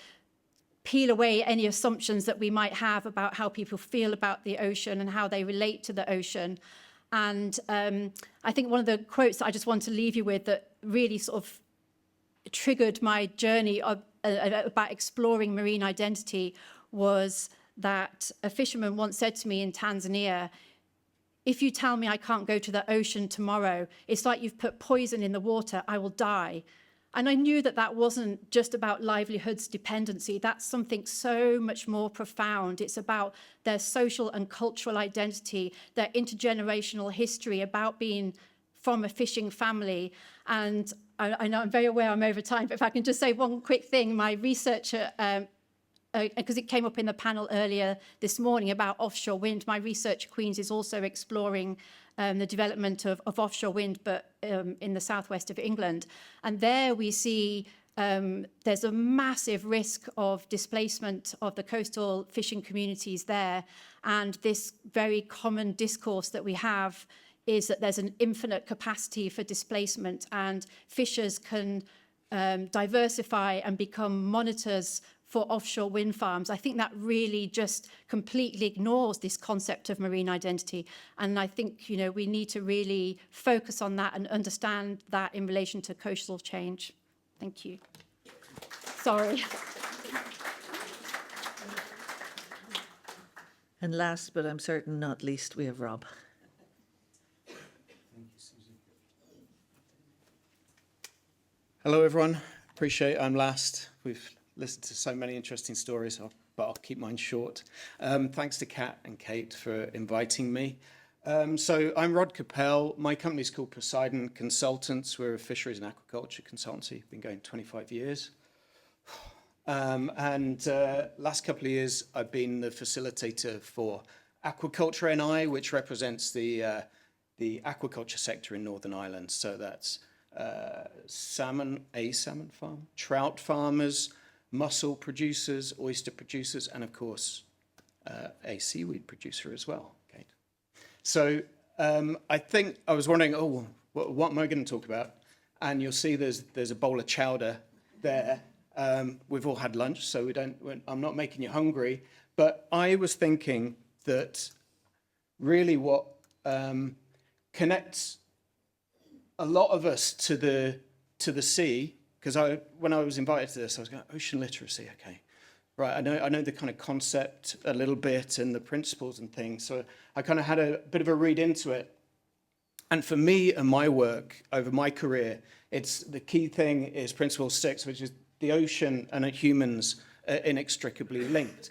peel away any assumptions that we might have about how people feel about the ocean and how they relate to the ocean. And I think one of the quotes that I just want to leave you with that really sort of triggered my journey about exploring marine identity was that a fisherman once said to me in Tanzania, if you tell me I can't go to the ocean tomorrow, it's like you've put poison in the water, I will die. And I knew that that wasn't just about livelihoods dependency. That's something so much more profound. It's about their social and cultural identity, their intergenerational history, about being from a fishing family. And I know I'm very aware I'm over time, but if I can just say one quick thing, my researcher, because it came up in the panel earlier this morning about offshore wind, my research at Queen's is also exploring the development of offshore wind, but in the southwest of England. And there we see there's a massive risk of displacement of the coastal fishing communities there. And this very common discourse that we have is that there's an infinite capacity for displacement, and fishers can diversify and become monitors for offshore wind farms. I think that really just completely ignores this concept of marine identity. And I think, you know, we need to really focus on that and understand that in relation to coastal change. Thank you. Sorry.
And last, but I'm certain not least, we have Rob.
Hello, everyone. Appreciate I'm last. We've listened to so many interesting stories, but I'll keep mine short. Thanks to Kat and Kate for inviting me. So I'm Rod Capel. My company's called Poseidon Consultants. We're a fisheries and aquaculture consultancy. Been going 25 years. Last couple of years, I've been the facilitator for Aquaculture NI, which represents the aquaculture sector in Northern Ireland. So that's salmon farm, trout farmers, mussel producers, oyster producers, and of course, a seaweed producer as well, Kate. So I think I was wondering, what am I going to talk about? And you'll see there's a bowl of chowder there. We've all had lunch, so I'm not making you hungry. But I was thinking that really what connects a lot of us to the sea, because when I was invited to this, I was going, ocean literacy, okay. Right, I know the kind of concept a little bit and the principles and things, so I kind of had a bit of a read into it. And for me and my work over my career, the key thing is Principle 6, which is the ocean and humans are inextricably linked.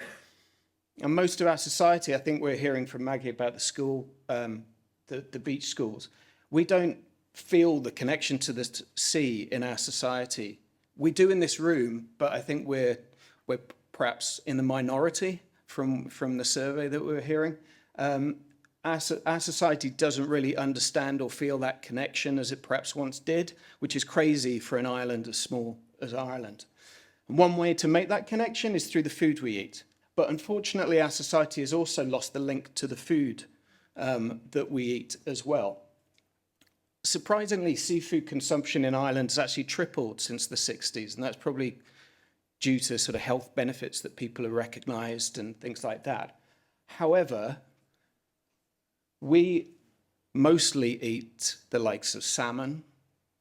And most of our society, I think we're hearing from Maggie about the school, the beach schools, we don't feel the connection to the sea in our society. We do in this room, but I think we're perhaps in the minority from the survey that we're hearing. Our society doesn't really understand or feel that connection as it perhaps once did, which is crazy for an island as small as Ireland. And one way to make that connection is through the food we eat. But unfortunately, our society has also lost the link to the food that we eat as well. Surprisingly, seafood consumption in Ireland has actually tripled since the 60s, and that's probably due to sort of health benefits that people have recognised and things like that. However, we mostly eat the likes of salmon,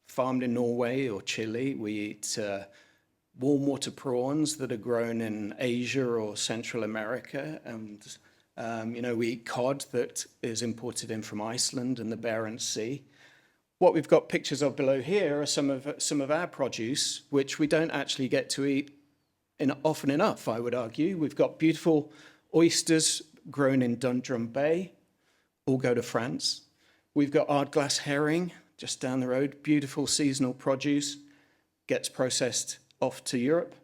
farmed in Norway or Chile. We eat warm water prawns that are grown in Asia or Central America, and we eat cod that is imported in from Iceland and the Barents Sea. What we've got pictures of below here are some of our produce, which we don't actually get to eat often enough, I would argue. We've got beautiful oysters grown in Dundrum Bay, all go to France. We've got Ardglass herring just down the road, beautiful seasonal produce, gets processed off to Europe.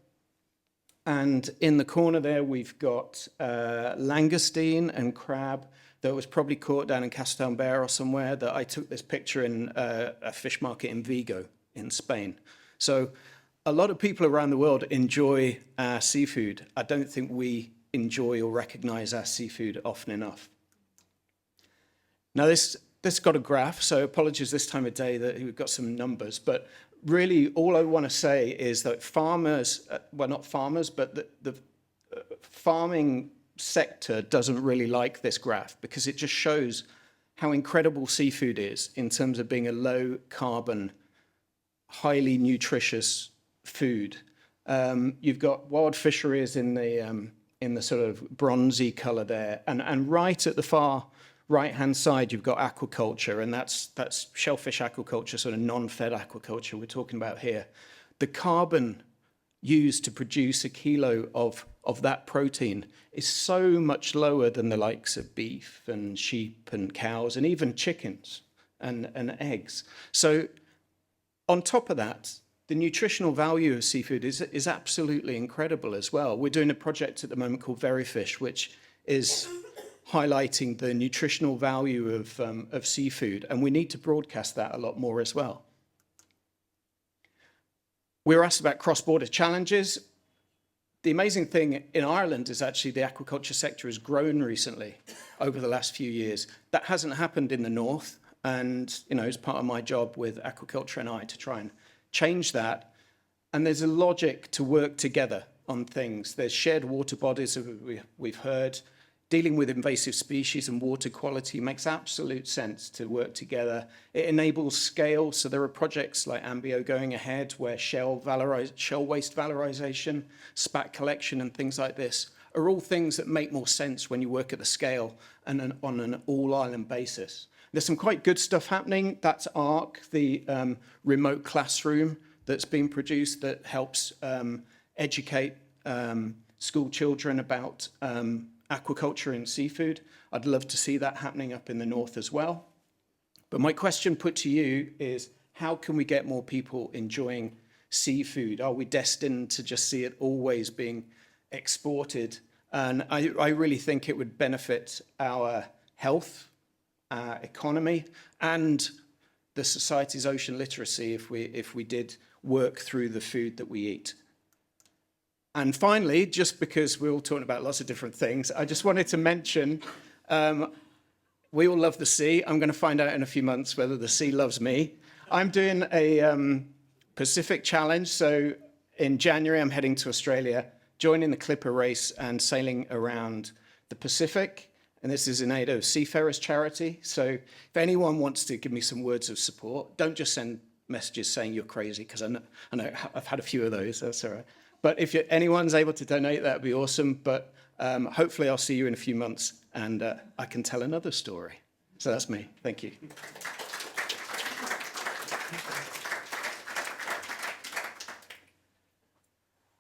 And in the corner there, we've got langoustine and crab that was probably caught down in Castelbell or somewhere, that I took this picture in a fish market in Vigo in Spain. So a lot of people around the world enjoy our seafood. I don't think we enjoy or recognize our seafood often enough. Now this got a graph, so apologies this time of day that we've got some numbers, but really all I want to say is that farmers, well, not farmers, but the farming sector doesn't really like this graph because it just shows how incredible seafood is in terms of being a low carbon, highly nutritious food. You've got wild fisheries in the sort of bronzy color there, and right at the far right-hand side, you've got aquaculture, and that's shellfish aquaculture, sort of non-fed aquaculture we're talking about here. The carbon used to produce a kilo of that protein is so much lower than the likes of beef and sheep and cows and even chickens and eggs. So on top of that, the nutritional value of seafood is absolutely incredible as well. We're doing a project at the moment called Veryfish, which is highlighting the nutritional value of seafood, and we need to broadcast that a lot more as well. We were asked about cross-border challenges. The amazing thing in Ireland is actually the aquaculture sector has grown recently over the last few years. That hasn't happened in the north, and it's part of my job with Aquaculture and I to try and change that. And there's a logic to work together on things. There's shared water bodies, we've heard. Dealing with invasive species and water quality makes absolute sense to work together. It enables scale, so there are projects like Ambio going ahead where shell waste valorization, spat collection and things like this are all things that make more sense when you work at the scale and on an all-island basis. There's some quite good stuff happening. That's ARC, the remote classroom that's been produced that helps educate school children about aquaculture and seafood. I'd love to see that happening up in the north as well. But my question put to you is, how can we get more people enjoying seafood? Are we destined to just see it always being exported? And I really think it would benefit our health, our economy, and the society's ocean literacy if we did work through the food that we eat. And finally, just because we're all talking about lots of different things, I just wanted to mention, we all love the sea. I'm going to find out in a few months whether the sea loves me. I'm doing a Pacific challenge. So in January, I'm heading to Australia, joining the Clipper race and sailing around the Pacific. And this is in aid of Seafarers Charity. So if anyone wants to give me some words of support, don't just send messages saying you're crazy, because I know I've had a few of those. That's all right. But if anyone's able to donate, that would be awesome. But hopefully I'll see you in a few months and I can tell another story. So that's me. Thank you.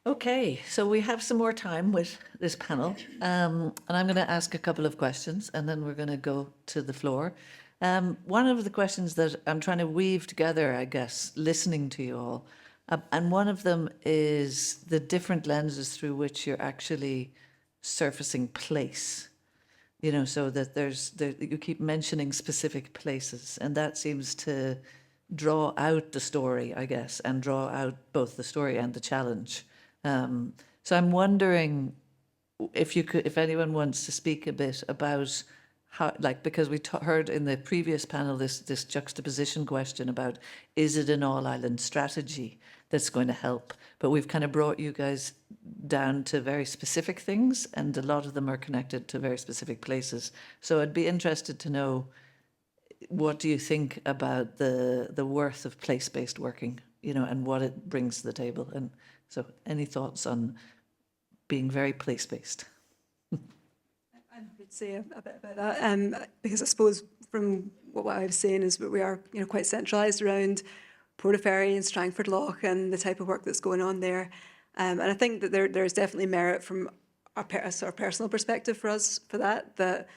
Okay, so we have some more time with this panel. And I'm going to ask a couple of questions and then we're going to go to the floor. One of the questions that I'm trying to weave together, I guess, listening to you all, and one of them is the different lenses through which you're actually surfacing place. So that you keep mentioning specific places, and that seems to draw out the story, I guess, and draw out both the story and the challenge. So I'm wondering if anyone wants to speak a bit about how, because we heard in the previous panel this juxtaposition question about, is it an all-island strategy that's going to help? But we've kind of brought you guys down to very specific things, and a lot of them are connected to very specific places. So I'd be interested to know, what do you think about the worth of place-based working, and what it brings to the table? And so any thoughts on being very place-based?
I would say a bit about that, because I suppose from what I was saying is that we are quite centralised around Portaferry and Strangford Lough and the type of work that's going on there. And I think that there's definitely merit from a sort of personal perspective for us for that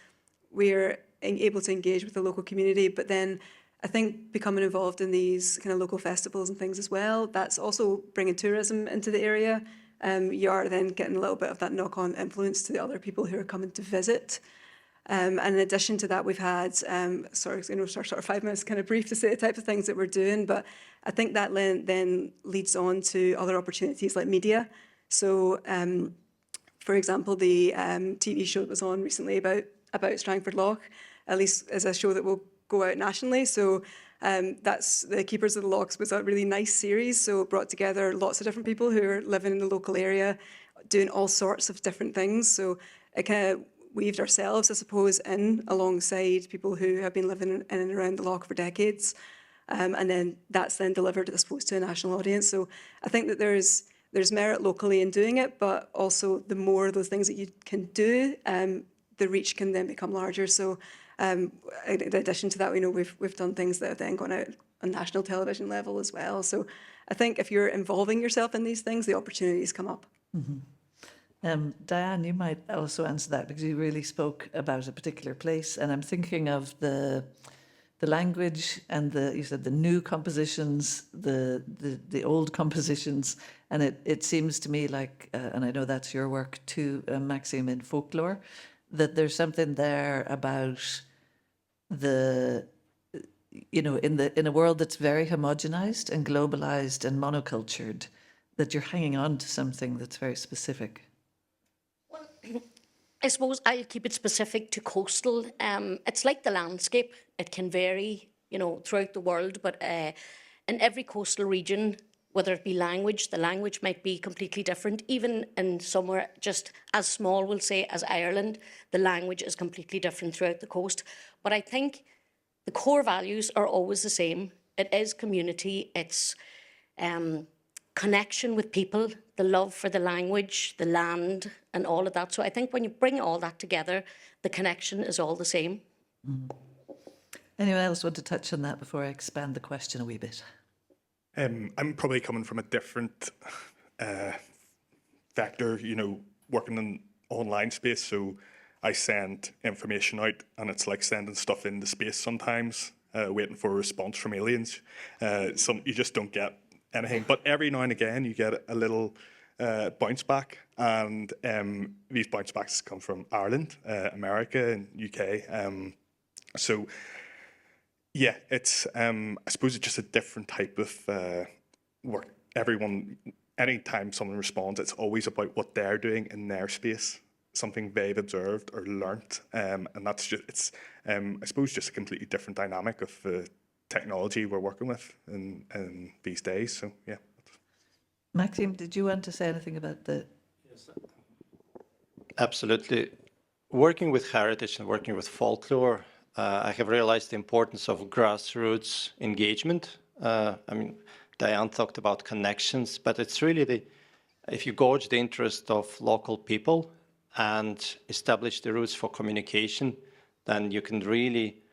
we're able to engage with the local community. But then I think becoming involved in these kind of local festivals and things as well, that's also bringing tourism into the area. You are then getting a little bit of that knock-on influence to the other people who are coming to visit. And in addition to that, we've had sort of 5 minutes kind of brief to say the types of things that we're doing, but I think that then leads on to other opportunities like media. So, for example, the TV show that was on recently about Strangford Lough, at least is a show that will go out nationally. So That's the Keepers of the Locks was a really nice series, so it brought together lots of different people who are living in the local area, doing all sorts of different things. So it kind of weaved ourselves, I suppose, in alongside people who have been living in and around the loch for decades. And then that's then delivered, I suppose, to a national audience. So I think that there's merit locally in doing it, but also the more of those things that you can do, the reach can then become larger. So in addition to that, we know we've done things that have then gone out on national television level as well. So I think if you're involving yourself in these things, the opportunities come up.
Mm-hmm. Diane, you might also answer that because you really spoke about a particular place, and I'm thinking of the language and you said the new compositions, the old compositions, and it seems to me like, and I know that's your work too, Maxime, in folklore, that there's something there about in a world that's very homogenized and globalized and monocultured, that you're hanging on to something that's very specific.
I suppose I'll keep it specific to coastal. It's like the landscape. It can vary, throughout the world, but in every coastal region, whether it be language, the language might be completely different. Even in somewhere just as small, we'll say, as Ireland, the language is completely different throughout the coast. But I think the core values are always the same. It is community, it's connection with people, the love for the language, the land, and all of that. So I think when you bring all that together, the connection is all the same.
Mm. Anyone else want to touch on that before I expand the question a wee bit?
I'm probably coming from a different vector, working in online space. So I send information out, and it's like sending stuff into space sometimes, waiting for a response from aliens. You just don't get anything. But every now and again, you get a little bounce back, and these bounce backs come from Ireland, America, and UK. So yeah, it's I suppose it's just a different type of work. Anytime someone responds, it's always about what they're doing in their space, something they've observed or learnt, and that's just I suppose just a completely different dynamic of technology we're working with in these days. So yeah.
Maxime, did you want to say anything about the?
Yes, absolutely. Working with heritage and working with folklore, I have realized the importance of grassroots engagement. Diane talked about connections, but it's really if you gauge the interest of local people and establish the routes for communication, then you can really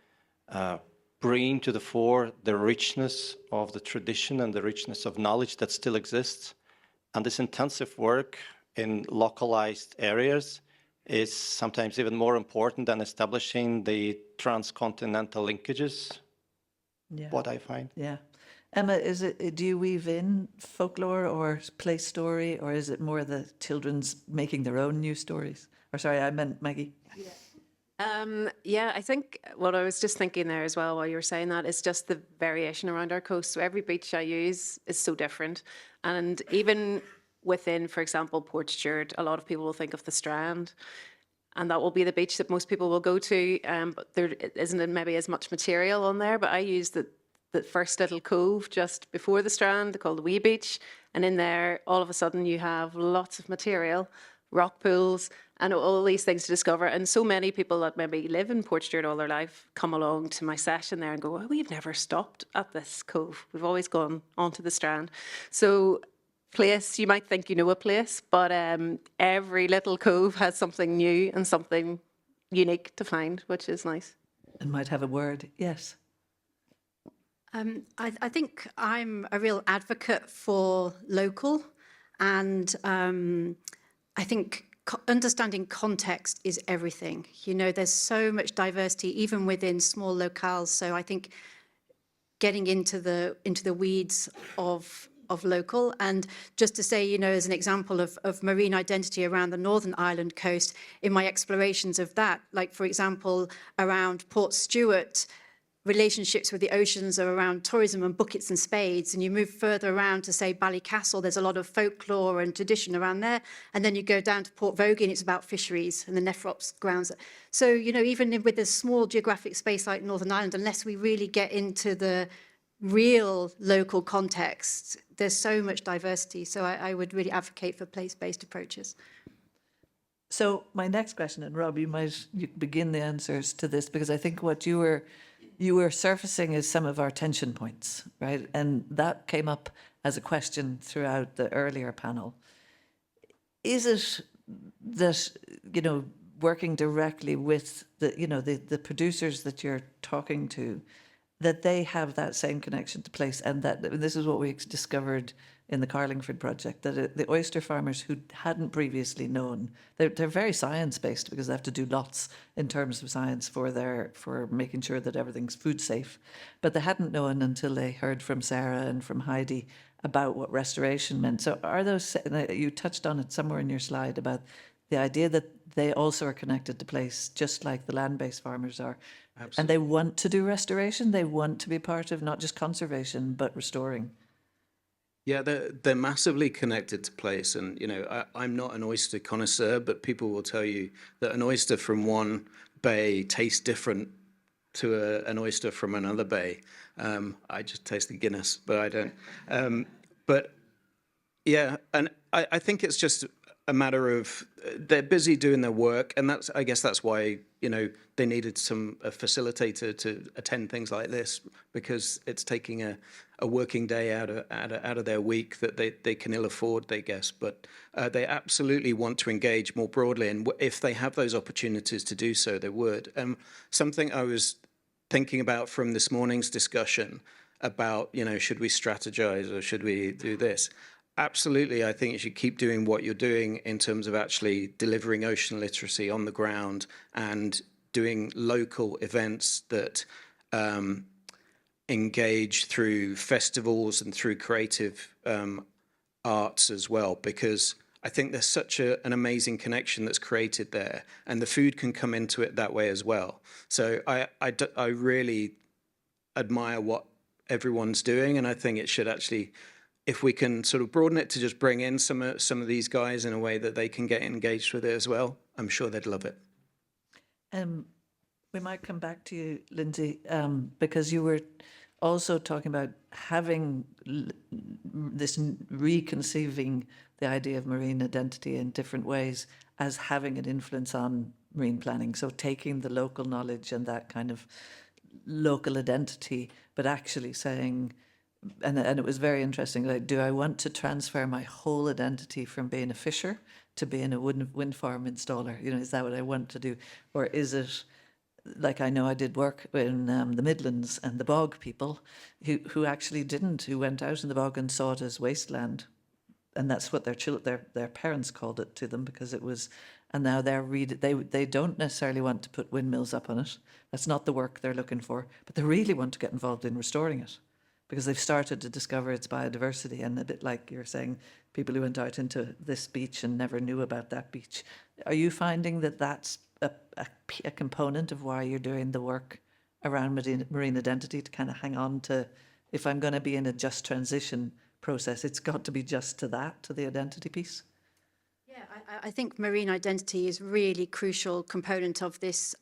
bring to the fore the richness of the tradition and the richness of knowledge that still exists. And this intensive work in localized areas is sometimes even more important than establishing the transcontinental linkages, what I find.
Yeah. Emma, do you weave in folklore or play story, or is it more the children's making their own new stories? Or sorry, I meant Maggie.
Yeah, I think what I was just thinking there as well while you were saying that is just the variation around our coast. So every beach I use is so different. And even within, for example, Portstewart, a lot of people will think of the Strand, and that will be the beach that most people will go to. But there isn't maybe as much material on there, but I use the first little cove just before the Strand called the Wee Beach. And in there, all of a sudden you have lots of material, rock pools, and all these things to discover. And so many people that maybe live in Portstewart all their life come along to my session there and go, oh, we've never stopped at this cove. We've always gone onto the Strand. So place, you might think you know a place, but every little cove has something new and something unique to find, which is nice.
And might have a word, yes.
I think I'm a real advocate for local, and I think understanding context is everything. There's so much diversity even within small locales. So I think getting into the weeds of local, and just to say, as an example of marine identity around the Northern Ireland coast, in my explorations of that, like for example around Portstewart, relationships with the oceans are around tourism and buckets and spades, and you move further around to, say, Ballycastle, there's a lot of folklore and tradition around there, and then you go down to Port Vogie and it's about fisheries and the Nephrops grounds. So, you know, even with a small geographic space like Northern Ireland, unless we really get into the real local context, there's so much diversity. So I would really advocate for place-based approaches.
So my next question, and Rob, you begin the answers to this, because I think what you were surfacing is some of our tension points, right? And that came up as a question throughout the earlier panel. Is it that, you know, working directly with the producers that you're talking to, that they have that same connection to place, and that this is what we discovered in the Carlingford project, that the oyster farmers who hadn't previously known, they're very science-based because they have to do lots in terms of science for making sure that everything's food safe, but they hadn't known until they heard from Sarah and from Heidi about what restoration meant. So are those, you touched on it somewhere in your slide about the idea that they also are connected to place, just like the land-based farmers are. Absolutely. And they want to do restoration, they want to be part of not just conservation, but restoring.
Yeah, they're massively connected to place. And, you know, I'm not an oyster connoisseur, but people will tell you that an oyster from one bay tastes different to an oyster from another bay. I just taste the Guinness, but I don't. But yeah, and I think it's just a matter of they're busy doing their work, and I guess that's why, you know, they needed a facilitator to attend things like this, because it's taking a working day out of their week that they can ill afford, they guess. But they absolutely want to engage more broadly, and if they have those opportunities to do so, they would. Something I was thinking about from this morning's discussion about, you know, should we strategize or should we do this? Absolutely, I think you should keep doing what you're doing in terms of actually delivering ocean literacy on the ground and doing local events that engage through festivals and through creative arts as well, because I think there's such an amazing connection that's created there, and the food can come into it that way as well. So I really admire what everyone's doing, and I think it should actually, if we can sort of broaden it to just bring in some of these guys in a way that they can get engaged with it as well, I'm sure they'd love it.
We might come back to you, Lindsay, because you were also talking about having this reconceiving the idea of marine identity in different ways as having an influence on marine planning. So taking the local knowledge and that kind of local identity, but actually saying, and it was very interesting, like, do I want to transfer my whole identity from being a fisher to being a wind farm installer? You know, is that what I want to do? Or is it, like, I know I did work in the Midlands and the bog people who actually didn't, who went out in the bog and saw it as wasteland. And that's what their parents called it to them, because it was, and now they don't necessarily want to put windmills up on it. That's not the work they're looking for, but they really want to get involved in restoring it, because they've started to discover its biodiversity. And a bit like you're saying, people who went out into this beach and never knew about that beach. Are you finding that that's a component of why you're doing the work around marine identity, to kind of hang on to, if I'm going to be in a just transition process, it's got to be just to that, to the identity piece?
Yeah, I think marine identity is really crucial component of this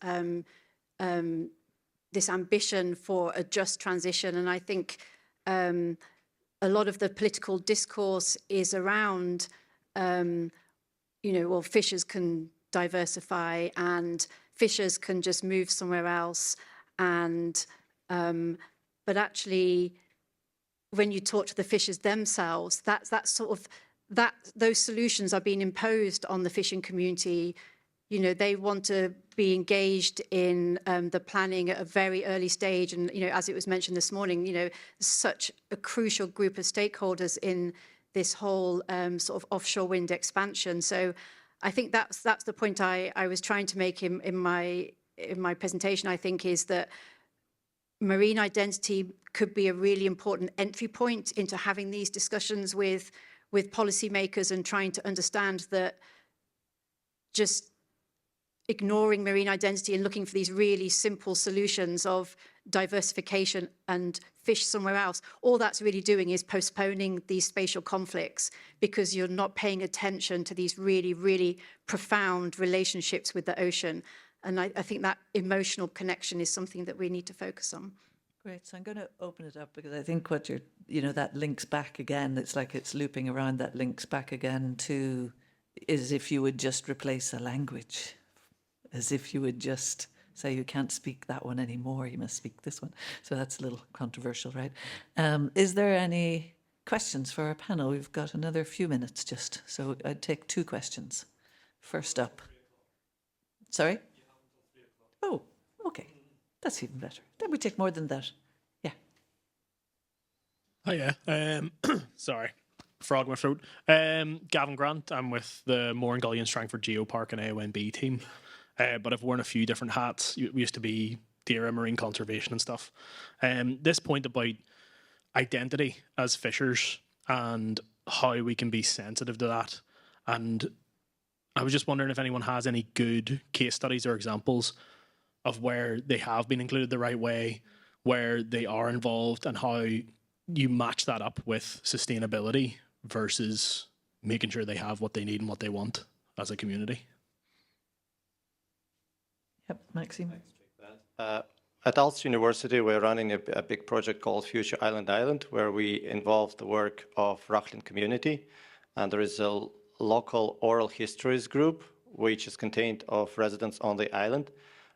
this ambition for a just transition. And I think a lot of the political discourse is around, well, fishers can diversify and fishers can just move somewhere else. And but actually, when you talk to the fishers themselves, that's sort of those solutions are being imposed on the fishing community. You know, they want to be engaged in the planning at a very early stage. And, you know, as it was mentioned this morning, you know, such a crucial group of stakeholders in this whole sort of offshore wind expansion. So I think that's the point I was trying to make in my presentation, I think, is that marine identity could be a really important entry point into having these discussions with policymakers and trying to understand that just ignoring marine identity and looking for these really simple solutions of diversification and fish somewhere else, all that's really doing is postponing these spatial conflicts because you're not paying attention to these really, really profound relationships with the ocean. And I think that emotional connection is something that we need to focus on.
Great. So I'm going to open it up because I think what you're, that links back again. It's like it's looping around. That links back again to as if you would just replace a language, as if you would just say you can't speak that one anymore. You must speak this one. So that's a little controversial, right? Is there any questions for our panel? We've got another few minutes just. So I'd take 2 questions. First up. Sorry? Oh, okay. That's even better. Then we take more than that. Yeah.
Hiya. Sorry. Frog in my throat. Gavin Grant. I'm with the Moore and Gullion Strangford Geopark and AONB team. But I've worn a few different hats. We used to be DERA, marine conservation and stuff. This point about identity as fishers and how we can be sensitive to that. And I was just wondering if anyone has any good case studies or examples of where they have been included the right way, where they are involved, and how you match that up with sustainability versus making sure they have what they need and what they want as a community.
Yep, Maxime.
At Ulster University, we're running a big project called Future Island, where we involve the work of Rachlan community. And there is a local oral histories group, which is contained of residents on the island.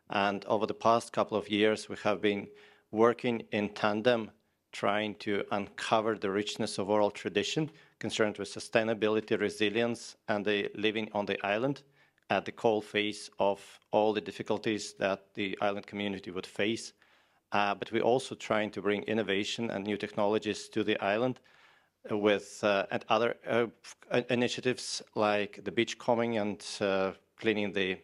And over the past couple of years, we have been working in tandem, trying to uncover the richness of oral tradition concerned with sustainability, resilience, and the living on the island at the cold face of all the difficulties that the island community would face. But we're also trying to bring innovation and new technologies to the island with and other initiatives like the beachcombing and cleaning the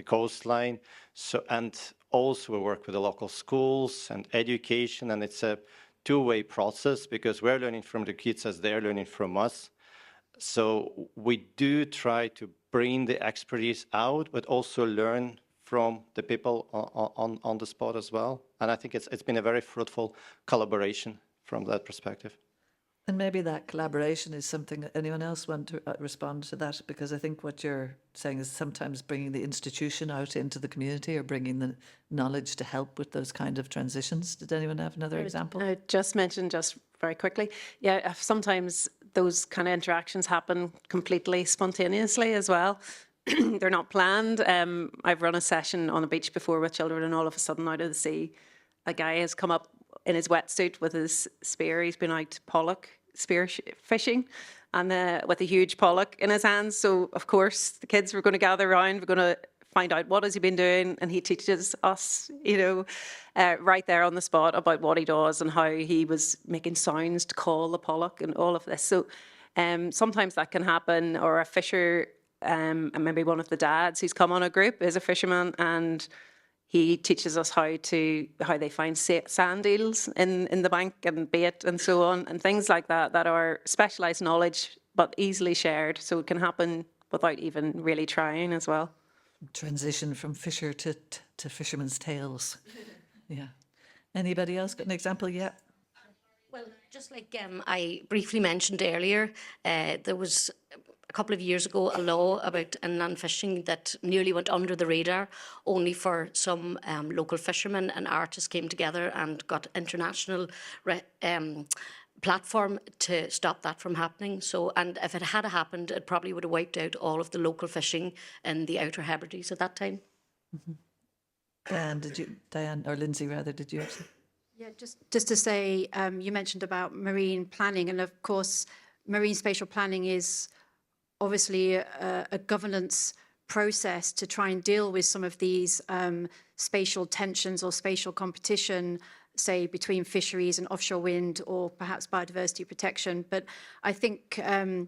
coastline. So, and also we work with the local schools and education, and it's a two-way process because we're learning from the kids as they're learning from us. So we do try to bring the expertise out, but also learn from the people on the spot as well. And I think it's been a very fruitful collaboration from that perspective.
And maybe that collaboration is something that anyone else want to respond to that, because I think what you're saying is sometimes bringing the institution out into the community or bringing the knowledge to help with those kind of transitions. Did anyone have another example?
I just mentioned just very quickly. Yeah, sometimes those kind of interactions happen completely spontaneously as well. They're not planned. I've run a session on a beach before with children, and all of a sudden out of the sea, a guy has come up in his wetsuit with his spear. He's been out pollock spear fishing and with a huge pollock in his hands. So of course the kids were going to gather around. We're going to find out what has he been doing, and he teaches us, right there on the spot about what he does and how he was making sounds to call the pollock and all of this. So sometimes that can happen, or a fisher, and maybe one of the dads who's come on a group is a fisherman, and he teaches us how they find sand eels in the bank and bait and so on, and things like that are specialised knowledge but easily shared, so it can happen without even really trying as well.
Transition from fisher to fisherman's tales. Yeah. Anybody else got an example yet?
Well, just like I briefly mentioned earlier, there was a couple of years ago a law about inland fishing that nearly went under the radar, only for some local fishermen and artists came together and got international platform to stop that from happening. So, and if it had happened, it probably would have wiped out all of the local fishing in the Outer Hebrides at that time.
Mm-hmm. Diane, or Lindsay rather, did you have?
Yeah, just to say, you mentioned about marine planning, and of course, marine spatial planning is obviously a governance process to try and deal with some of these spatial tensions or spatial competition, say between fisheries and offshore wind, or perhaps biodiversity protection. But I think the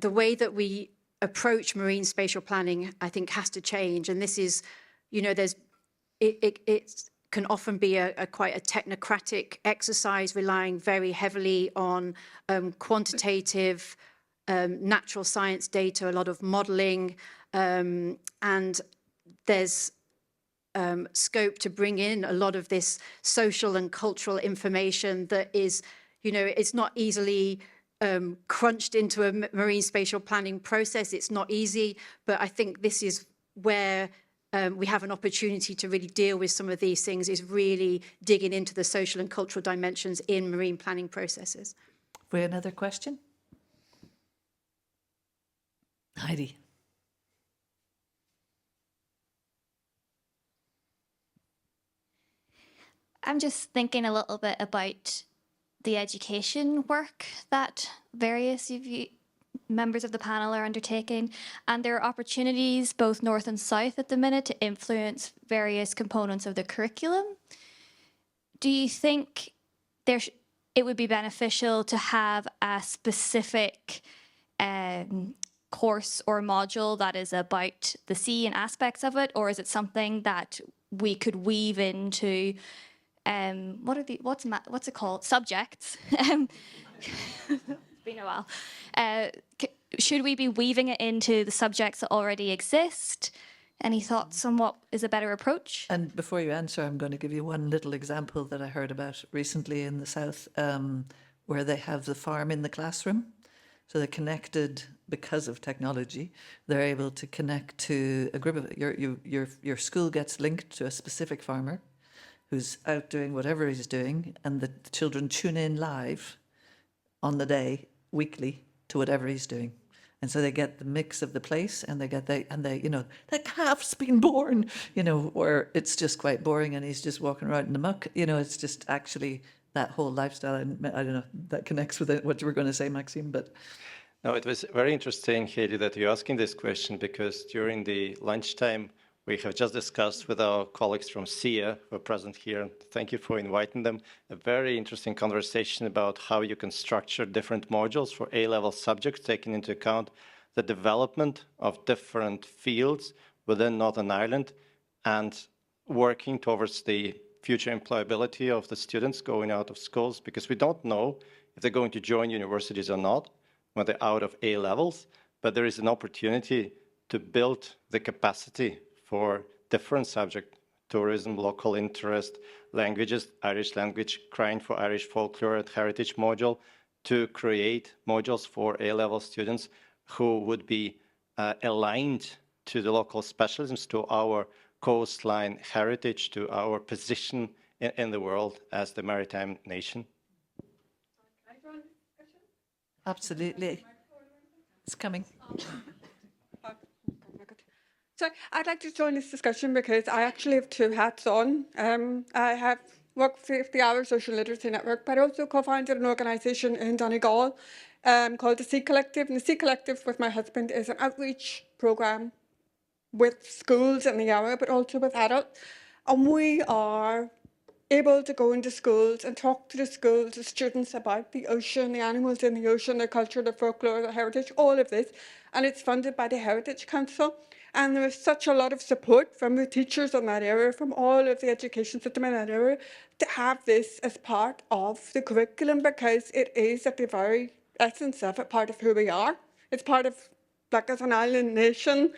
way that we approach marine spatial planning, I think, has to change. And this is, it can often be quite a technocratic exercise, relying very heavily on quantitative natural science data, a lot of modelling, and there's scope to bring in a lot of this social and cultural information that is, it's not easily crunched into a marine spatial planning process. It's not easy, but I think this is where we have an opportunity to really deal with some of these things, is really digging into the social and cultural dimensions in marine planning processes.
We have another question? Heidi.
I'm just thinking a little bit about the education work that various of you members of the panel are undertaking, and there are opportunities both north and south at the minute to influence various components of the curriculum. Do you think it would be beneficial to have a specific course or module that is about the sea and aspects of it, or is it something that we could weave into what's it called? Subjects. It's been a while. Should we be weaving it into the subjects that already exist? Any thoughts on what is a better approach?
And before you answer, I'm going to give you one little example that I heard about recently in the south, where they have the farm in the classroom. So they're connected because of technology. They're able to connect to a group of your school gets linked to a specific farmer who's out doing whatever he's doing, and the children tune in live on the day, weekly, to whatever he's doing. And so they get the mix of the place, and they the calf's been born, or it's just quite boring and he's just walking around in the muck. It's just actually that whole lifestyle. And I don't know, that connects with what you were going to say, Maxime, but.
No, it was very interesting, Heidi, that you're asking this question, because during the lunchtime, we have just discussed with our colleagues from SIA who are present here, and thank you for inviting them, a very interesting conversation about how you can structure different modules for A-level subjects, taking into account the development of different fields within Northern Ireland and working towards the future employability of the students going out of schools, because we don't know if they're going to join universities or not when they're out of A-levels, but there is an opportunity to build the capacity for different subjects: tourism, local interest, languages, Irish language, crying for Irish folklore and heritage module, to create modules for A-level students who would be aligned to the local specialisms, to our coastline heritage, to our position in the world as the maritime nation.
Absolutely. It's coming.
So I'd like to join this discussion because I actually have two hats on. I have worked for the Irish Social Literacy Network, but I also co-founded an organisation in Donegal called the Sea Collective. And the Sea Collective, with my husband, is an outreach programme with schools in the area, but also with adults. And we are able to go into schools and talk to the schools, the students, about the ocean, the animals in the ocean, their culture, their folklore, their heritage, all of this. And it's funded by the Heritage Council. And there is such a lot of support from the teachers in that area, from all of the education system in that area, to have this as part of the curriculum, because it is at the very essence of it, part of who we are. It's part of, like, as an island nation.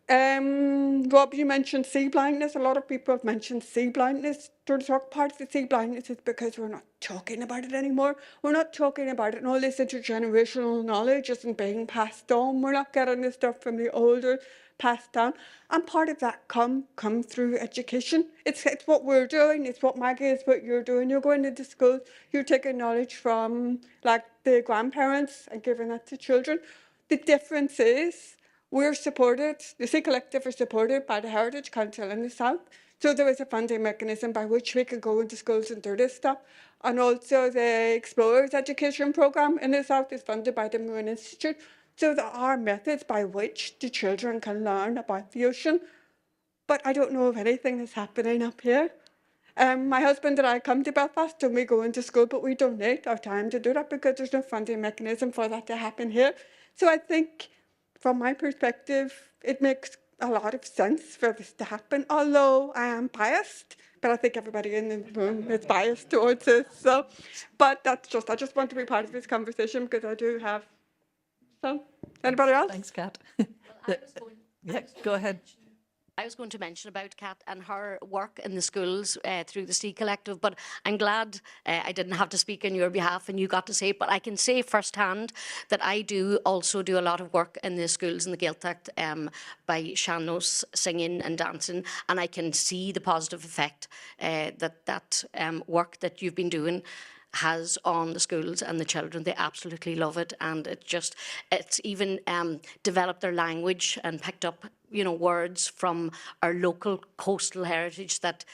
Rob, you mentioned sea blindness. A lot of people have mentioned sea blindness. Part of the sea blindness is because we're not talking about it anymore. We're not talking about it, and all this intergenerational knowledge isn't being passed on. We're not getting the stuff from the older passed down. And part of that come through education. It's what we're doing. It's what Maggie is, what you're doing. You're going into schools. You're taking knowledge from, like, the grandparents and giving that to children. The difference is, we're supported, the Sea Collective are supported by the Heritage Council in the South. So there is a funding mechanism by which we can go into schools and do this stuff. And also the Explorers Education Programme in the South is funded by the Marine Institute. So there are methods by which the children can learn about the ocean. But I don't know of anything that's happening up here. My husband and I come to Belfast and we go into school, but we donate our time to do that because there's no funding mechanism for that to happen here. So I think, from my perspective, it makes a lot of sense for this to happen, although I am biased, but I think everybody in the room is biased towards this. So, but that's just, I just want to be part of this conversation because I do have some. Anybody else?
Thanks, Kat. Yeah, go ahead.
I was going to mention about Kat and her work in the schools through the Sea Collective, but I'm glad I didn't have to speak on your behalf and you got to say it. But I can say firsthand that I do also do a lot of work in the schools in the Gaeltacht by sean-nós singing and dancing, and I can see the positive effect that work that you've been doing has on the schools and the children. They absolutely love it, and it's even developed their language and picked up, you know, words from our local coastal heritage that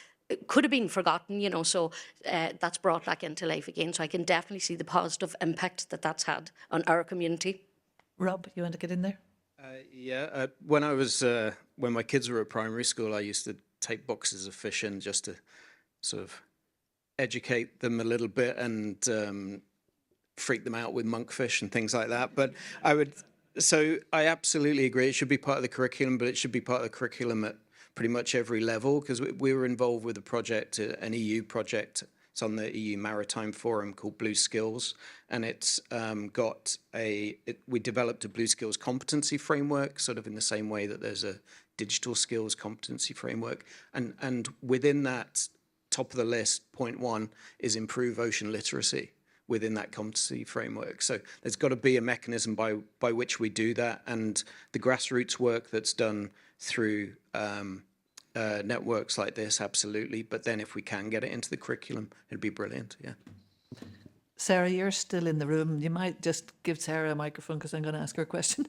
could have been forgotten, you know, so that's brought back into life again. So I can definitely see the positive impact that that's had on our community.
Rob, you want to get in there?
When my kids were at primary school, I used to take boxes of fish in just to sort of educate them a little bit and freak them out with monkfish and things like that. But I absolutely agree. It should be part of the curriculum, but it should be part of the curriculum at pretty much every level, because we were involved with a project, an EU project. It's on the EU Maritime Forum called Blue Skills, and it's we developed a Blue Skills competency framework, sort of in the same way that there's a digital skills competency framework, and within that, top of the list, point 1 is improve ocean literacy within that competency framework. So there's got to be a mechanism by which we do that, and the grassroots work that's done through networks like this, absolutely. But then if we can get it into the curriculum, it'd be brilliant, yeah.
Sarah, you're still in the room. You might just give Sarah a microphone because I'm going to ask her a question.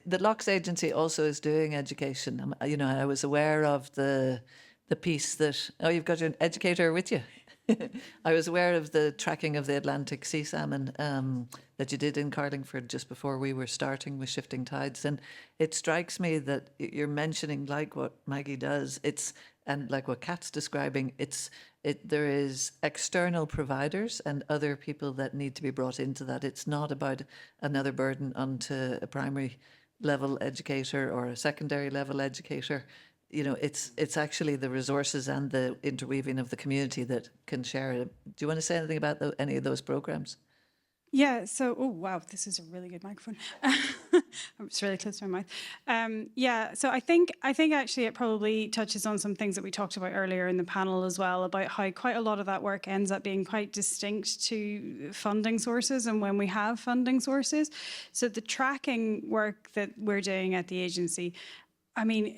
The Lochs Agency also is doing education. You know, I was aware of the piece that, you've got your educator with you. I was aware of the tracking of the Atlantic sea salmon that you did in Carlingford just before we were starting with Shifting Tides. And it strikes me that you're mentioning, like what Maggie does, and like what Kat's describing, there is external providers and other people that need to be brought into that. It's not about another burden onto a primary level educator or a secondary level educator. You know, it's actually the resources and the interweaving of the community that can share it. Do you want to say anything about any of those programs?
Yeah, so, oh wow, this is a really good microphone. It's really close to my mouth. So I think actually it probably touches on some things that we talked about earlier in the panel as well, about how quite a lot of that work ends up being quite distinct to funding sources and when we have funding sources. So the tracking work that we're doing at the agency, I mean,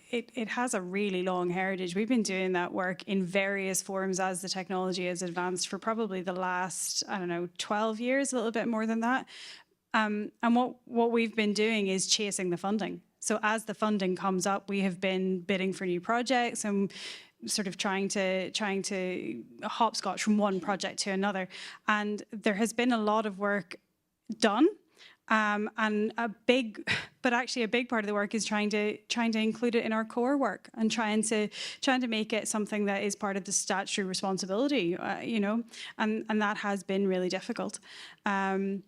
it has a really long heritage. We've been doing that work in various forms as the technology has advanced for probably the last, 12 years, a little bit more than that. And what we've been doing is chasing the funding. So as the funding comes up, we have been bidding for new projects and sort of trying to hopscotch from one project to another. And there has been a lot of work done. And a big part of the work is trying to include it in our core work and trying to make it something that is part of the statutory responsibility, and that has been really difficult. Us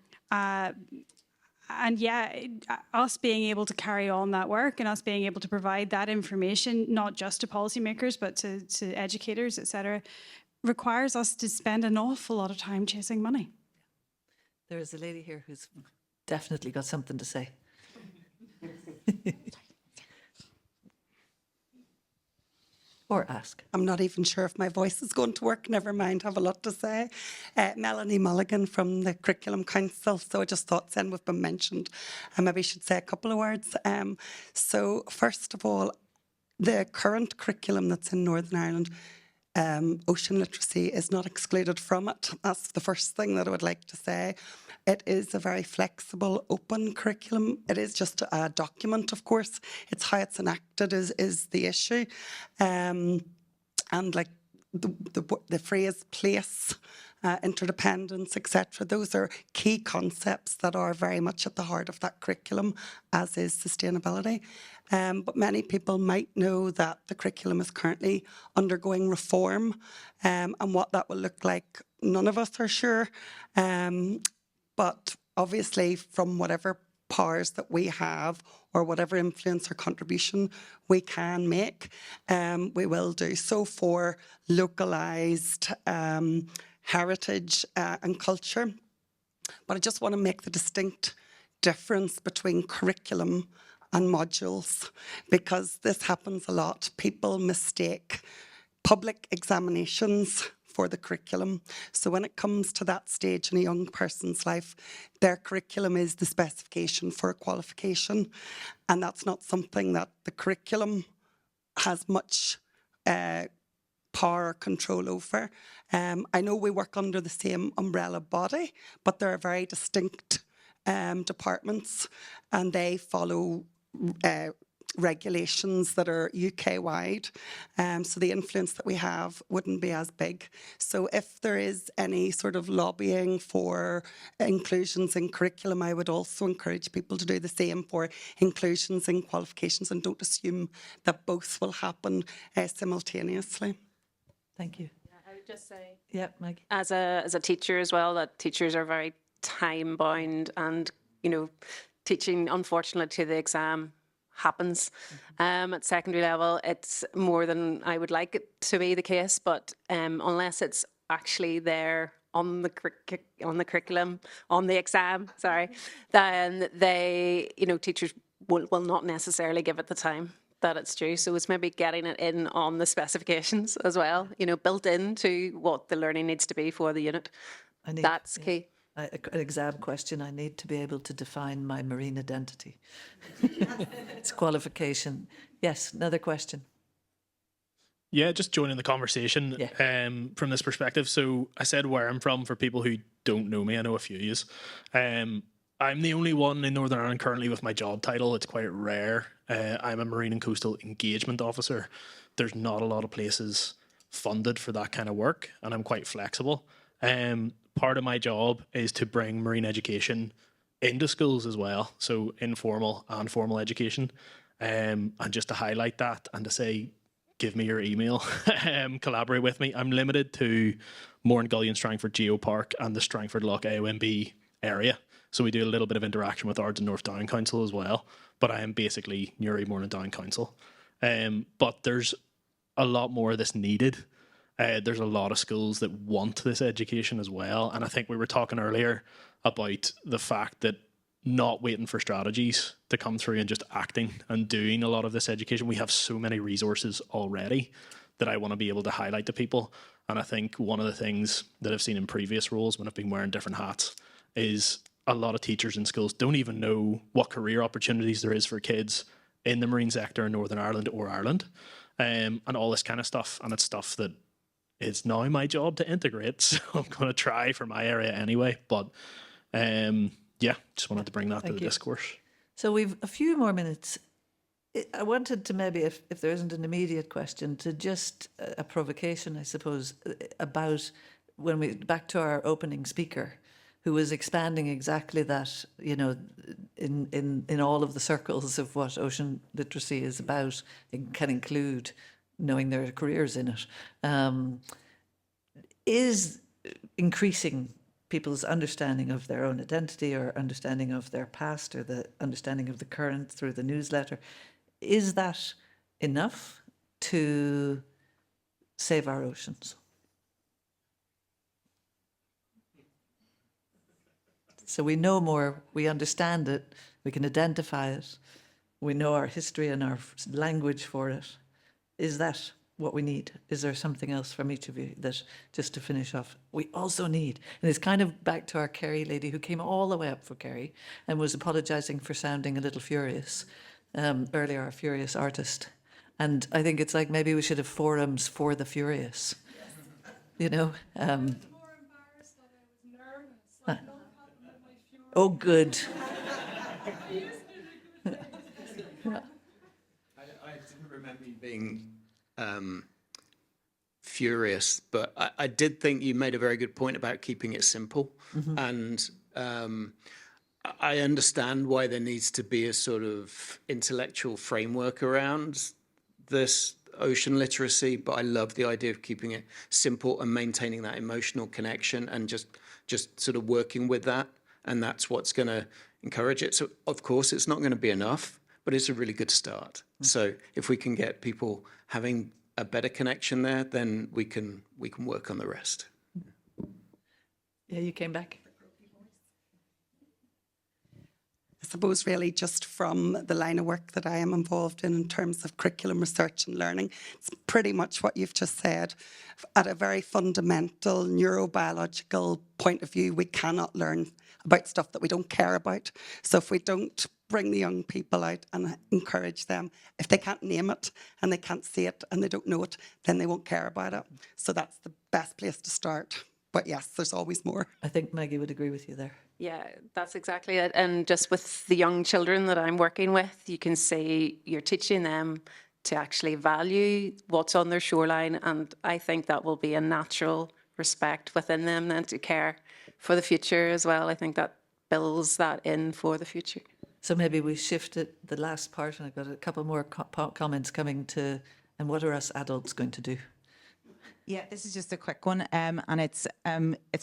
being able to carry on that work and us being able to provide that information, not just to policymakers, but to educators, etc., requires us to spend an awful lot of time chasing money.
There is a lady here who's definitely got something to say. Or ask.
I'm not even sure if my voice is going to work. Never mind, have a lot to say. Melanie Mulligan from the Curriculum Council. So I just thought, since we've been mentioned, I maybe should say a couple of words. So first of all, the current curriculum that's in Northern Ireland, ocean literacy is not excluded from it. That's the first thing that I would like to say. It is a very flexible, open curriculum. It is just a document, of course. It's how it's enacted is the issue. And like the phrase place, interdependence, etc., those are key concepts that are very much at the heart of that curriculum, as is sustainability. But many people might know that the curriculum is currently undergoing reform, and what that will look like, none of us are sure. But obviously, from whatever powers that we have or whatever influence or contribution we can make, we will do so for localised heritage and culture. But I just want to make the distinct difference between curriculum and modules, because this happens a lot. People mistake public examinations for the curriculum. So when it comes to that stage in a young person's life, their curriculum is the specification for a qualification. And that's not something that the curriculum has much power or control over. I know we work under the same umbrella body, but there are very distinct departments, and they follow regulations that are UK-wide, so the influence that we have wouldn't be as big. So if there is any sort of lobbying for inclusions in curriculum, I would also encourage people to do the same for inclusions in qualifications, and don't assume that both will happen simultaneously.
Thank you.
I would just say,
yeah, Maggie.
As a teacher as well, that teachers are very time bound, and teaching, unfortunately, to the exam happens. At secondary level, it's more than I would like it to be the case, but unless it's actually there on the curriculum, on the exam, then they, teachers will not necessarily give it the time that it's due. So it's maybe getting it in on the specifications as well, built into what the learning needs to be for the unit. That's key.
An exam question, I need to be able to define my marine identity. It's qualification. Yes, another question.
Yeah, just joining the conversation from this perspective. So I said where I'm from for people who don't know me. I know a few of yous. I'm the only one in Northern Ireland currently with my job title. It's quite rare. I'm a Marine and Coastal Engagement Officer. There's not a lot of places funded for that kind of work, and I'm quite flexible. Part of my job is to bring marine education into schools as well, so informal and formal education, and just to highlight that and to say, give me your email, collaborate with me. I'm limited to Mourngullion, Strangford Geopark and the Strangford Loch AONB area, so we do a little bit of interaction with Ards and North Down Council as well, but I am basically Newry, Mourne and Down Council. But there's a lot more of this needed. There's a lot of schools that want this education as well. And I think we were talking earlier about the fact that not waiting for strategies to come through and just acting and doing a lot of this education. We have so many resources already that I want to be able to highlight to people. And I think one of the things that I've seen in previous roles when I've been wearing different hats is a lot of teachers in schools don't even know what career opportunities there is for kids in the marine sector in Northern Ireland or Ireland, and all this kind of stuff. And it's stuff that it's now my job to integrate, so I'm going to try for my area anyway. But just wanted to bring that to the discourse.
So we've a few more minutes. I wanted to maybe, if there isn't an immediate question, to just a provocation, I suppose, about when we back to our opening speaker, who was expanding exactly that, in all of the circles of what ocean literacy is about. It can include knowing there are careers in it, is increasing people's understanding of their own identity or understanding of their past or the understanding of the current through the newsletter. Is that enough to save our oceans? So we know more, we understand it, we can identify it, we know our history and our language for it. Is that what we need? Is there something else from each of you that, just to finish off, we also need? And it's kind of back to our Kerry lady who came all the way up for Kerry and was apologising for sounding a little furious earlier, our furious artist. And I think it's like maybe we should have forums for the furious, Oh, good.
I didn't remember you being furious, but I did think you made a very good point about keeping it simple. And I understand why there needs to be a sort of intellectual framework around this ocean literacy, but I love the idea of keeping it simple and maintaining that emotional connection and just sort of working with that. And that's what's going to encourage it. So, of course, it's not going to be enough, but it's a really good start. So if we can get people having a better connection there, then we can work on the rest.
Yeah, you came back.
suppose really just from the line of work that I am involved in terms of curriculum research and learning, it's pretty much what you've just said. At a very fundamental neurobiological point of view, we cannot learn about stuff that we don't care about. So if we don't bring the young people out and encourage them, if they can't name it and they can't see it and they don't know it, then they won't care about it. So that's the best place to start. But yes, there's always more.
I think Maggie would agree with you there.
Yeah, that's exactly it. And just with the young children that I'm working with, you can see you're teaching them to actually value what's on their shoreline. And I think that will be a natural respect within them then to care for the future as well. I think that builds that in for the future.
So maybe we shifted the last part, and I've got a couple more comments coming to, and what are us adults going to do?
Yeah, this is just a quick one, and it's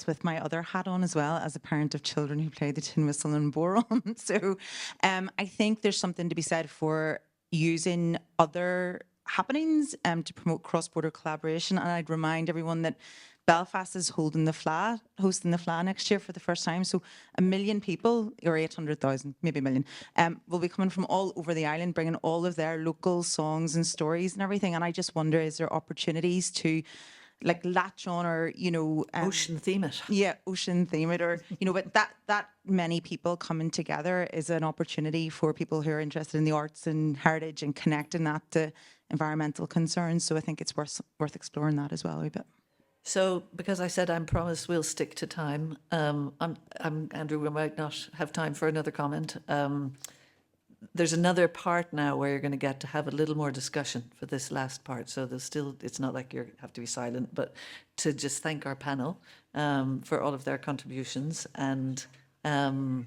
with my other hat on as well as a parent of children who play the tin whistle and boron. So I think there's something to be said for using other happenings to promote cross-border collaboration. And I'd remind everyone that Belfast is hosting the FLA next year for the first time. So 1 million people, or 800,000, maybe 1 million, will be coming from all over the island, bringing all of their local songs and stories and everything. And I just wonder, is there opportunities to like latch on, or
ocean theme it?
Yeah, ocean theme it, or but that many people coming together is an opportunity for people who are interested in the arts and heritage and connecting that to environmental concerns. So I think it's worth exploring that as well a wee bit.
So, because I said I promise we'll stick to time, Andrew, we might not have time for another comment. There's another part now where you're going to get to have a little more discussion for this last part. So there's still, it's not like you have to be silent, but to just thank our panel for all of their contributions. And I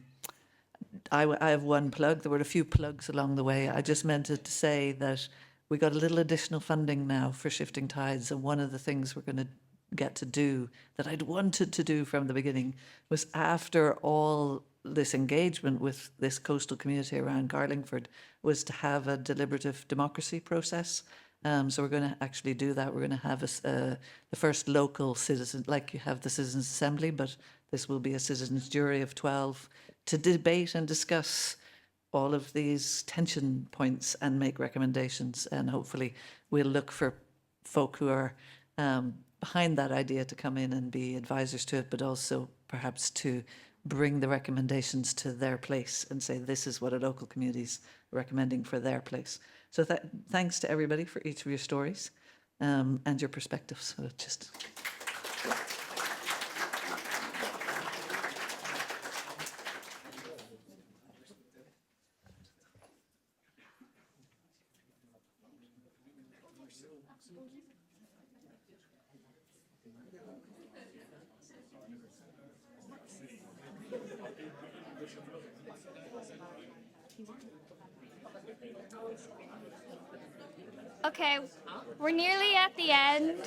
have one plug. There were a few plugs along the way. I just meant to say that we got a little additional funding now for Shifting Tides, and one of the things we're going to get to do that I'd wanted to do from the beginning was, after all this engagement with this coastal community around Garlingford, was to have a deliberative democracy process. So we're going to actually do that. We're going to have the first local citizen, like you have the Citizens Assembly, but this will be a citizens jury of 12 to debate and discuss all of these tension points and make recommendations. And hopefully we'll look for folk who are behind that idea to come in and be advisors to it, but also perhaps to bring the recommendations to their place and say, this is what a local community's recommending for their place. So thanks to everybody for each of your stories and your perspectives. So just...
Okay, we're nearly at the end.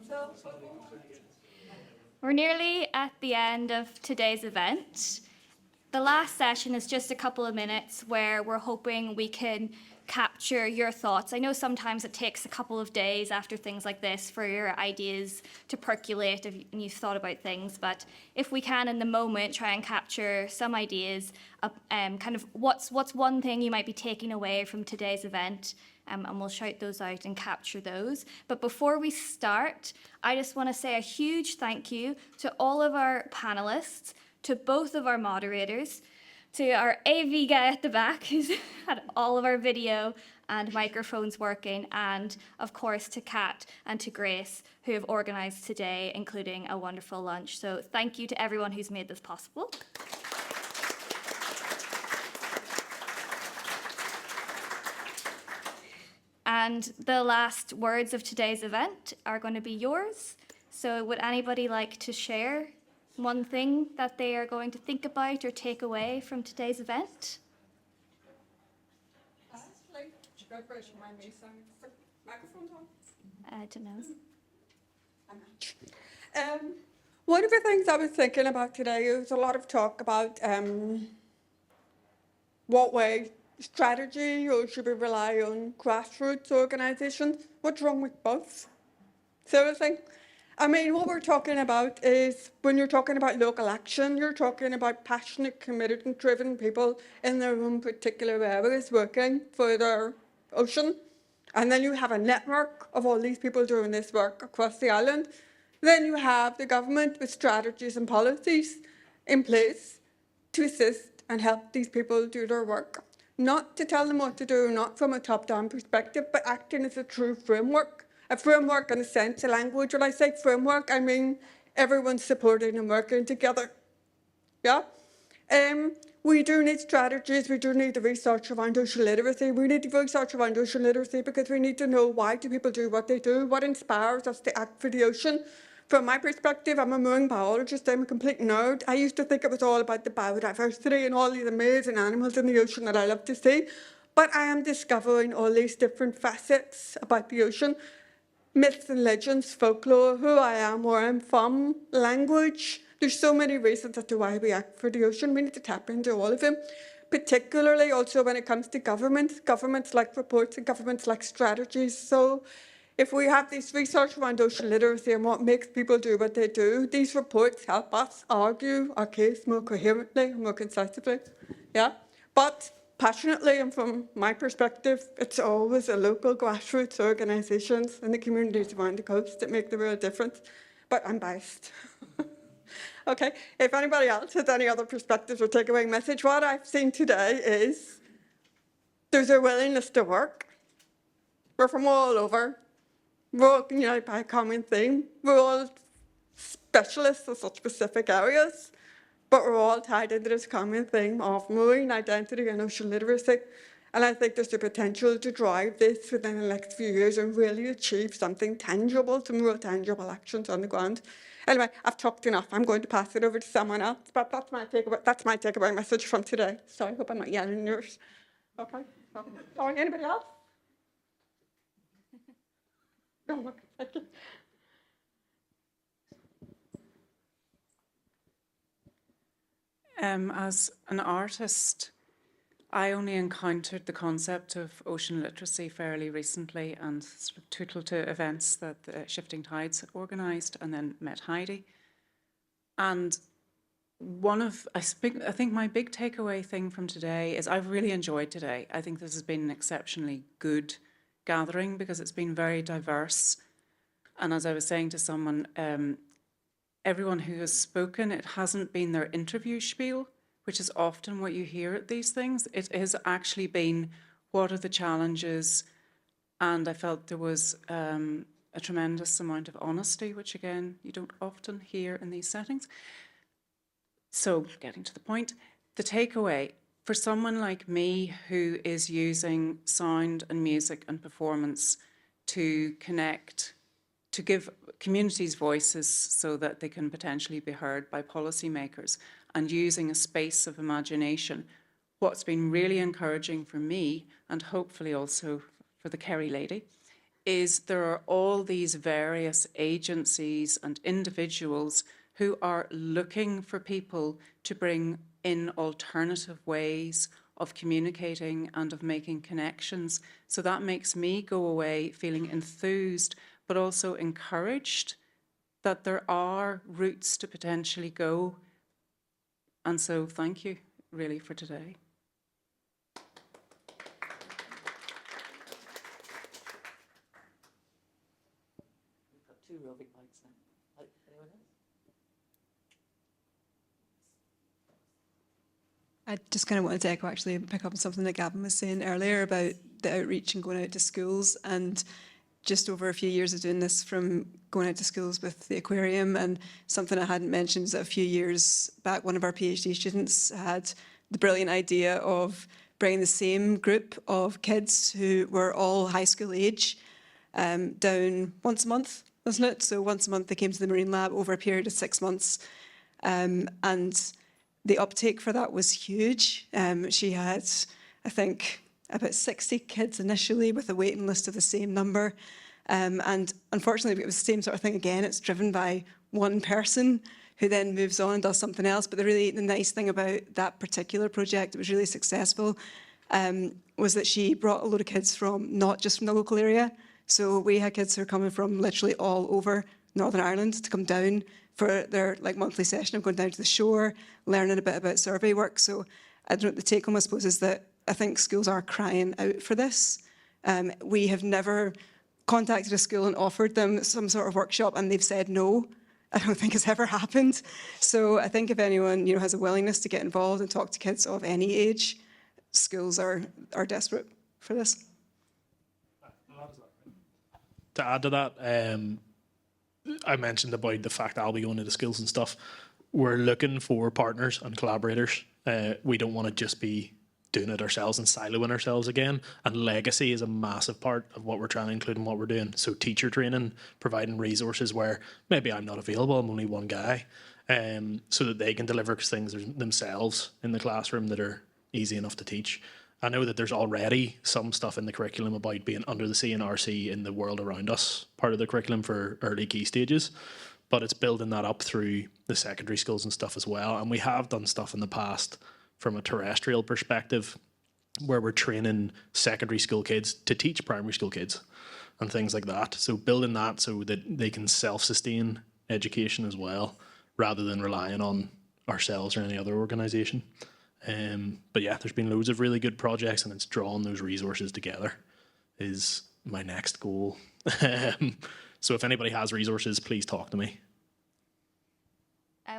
Hello. We're nearly at the end of today's event. The last session is just a couple of minutes where we're hoping we can capture your thoughts. I know sometimes it takes a couple of days after things like this for your ideas to percolate and you've thought about things, but if we can in the moment try and capture some ideas, kind of what's one thing you might be taking away from today's event, and we'll shout those out and capture those. But before we start, I just want to say a huge thank you to all of our panelists, to both of our moderators, to our AV guy at the back who's had all of our video and microphones working, and of course to Kat and to Grace who have organised today, including a wonderful lunch. So thank you to everyone who's made this possible. And the last words of today's event are going to be yours. So would anybody like to share one thing that they are going to think about or take away from today's event? I don't know.
One of the things I was thinking about today is a lot of talk about what way strategy, or should we rely on grassroots organisations? What's wrong with both? Sort of thing. I mean, what we're talking about is, when you're talking about local action, you're talking about passionate, committed and driven people in their own particular areas working for their ocean. And then you have a network of all these people doing this work across the island. Then you have the government with strategies and policies in place to assist and help these people do their work. Not to tell them what to do, not from a top-down perspective, but acting as a true framework. A framework in a sense, a language. When I say framework, I mean everyone's supporting and working together. Yeah? We do need strategies, we do need the research around ocean literacy. We need the research around ocean literacy because we need to know, why do people do what they do? What inspires us to act for the ocean? From my perspective, I'm a marine biologist, I'm a complete nerd. I used to think it was all about the biodiversity and all these amazing animals in the ocean that I love to see. But I am discovering all these different facets about the ocean. Myths and legends, folklore, who I am, where I'm from, language. There's so many reasons as to why we act for the ocean. We need to tap into all of them, particularly also when it comes to governments. Governments like reports and governments like strategies. So if we have this research around ocean literacy and what makes people do what they do, these reports help us argue our case more coherently, more concisely. Yeah, but passionately, and from my perspective, it's always the local grassroots organisations and the communities around the coast that make the real difference. But I'm biased. Okay, if anybody else has any other perspectives or takeaway message, what I've seen today is there's a willingness to work. We're from all over. We're all united by a common theme. We're all specialists in such specific areas, but we're all tied into this common theme of marine identity and ocean literacy. And I think there's the potential to drive this within the next few years and really achieve something tangible, some real tangible actions on the ground. Anyway, I've talked enough. I'm going to pass it over to someone else, but that's my takeaway message from today. Sorry, I hope I'm not yelling yours. Okay. Sorry, anybody else? No, okay.
As an artist, I only encountered the concept of ocean literacy fairly recently and sort of tootled to events that Shifting Tides organised, and then met Heidi. And I think my big takeaway thing from today is I've really enjoyed today. I think this has been an exceptionally good gathering because it's been very diverse. And as I was saying to someone, everyone who has spoken, it hasn't been their interview spiel, which is often what you hear at these things. It has actually been, what are the challenges? And I felt there was a tremendous amount of honesty, which again, you don't often hear in these settings. So getting to the point, the takeaway, for someone like me who is using sound and music and performance to connect, to give communities voices so that they can potentially be heard by policymakers, and using a space of imagination, what's been really encouraging for me, and hopefully also for the Kerry lady, is there are all these various agencies and individuals who are looking for people to bring in alternative ways of communicating and of making connections. So that makes me go away feeling enthused, but also encouraged that there are routes to potentially go. And so thank you, really, for today.
We've got 2 roving mics now. Anyone else?
I just kind of wanted to echo, actually, pick up on something that Gavin was saying earlier about the outreach and going out to schools. And just over a few years of doing this, from going out to schools with the aquarium, and something I hadn't mentioned is that a few years back, one of our PhD students had the brilliant idea of bringing the same group of kids who were all high school age down once a month, wasn't it? So once a month they came to the Marine Lab over a period of 6 months. And the uptake for that was huge. She had, I think, about 60 kids initially with a waiting list of the same number. And unfortunately, it was the same sort of thing again. It's driven by one person who then moves on and does something else. But the nice thing about that particular project, it was really successful, was that she brought a load of kids from, not just from the local area. So we had kids who were coming from literally all over Northern Ireland to come down for their monthly session of going down to the shore, learning a bit about survey work. So I don't know, the take home, I suppose, is that I think schools are crying out for this. We have never contacted a school and offered them some sort of workshop and they've said no. I don't think it's ever happened. So I think if anyone has a willingness to get involved and talk to kids of any age, schools are desperate for this.
To add to that, I mentioned about the fact that I'll be going into schools and stuff. We're looking for partners and collaborators. We don't want to just be doing it ourselves and siloing ourselves again. And legacy is a massive part of what we're trying to include in what we're doing. So teacher training, providing resources where maybe I'm not available, I'm only one guy, so that they can deliver things themselves in the classroom that are easy enough to teach. I know that there's already some stuff in the curriculum about being under the sea and RC in the world around us, part of the curriculum for early key stages, but it's building that up through the secondary schools and stuff as well. And we have done stuff in the past from a terrestrial perspective where we're training secondary school kids to teach primary school kids and things like that. So building that so that they can self-sustain education as well, rather than relying on ourselves or any other organisation. But yeah, there's been loads of really good projects and it's drawing those resources together is my next goal. So if anybody has resources, please talk to me.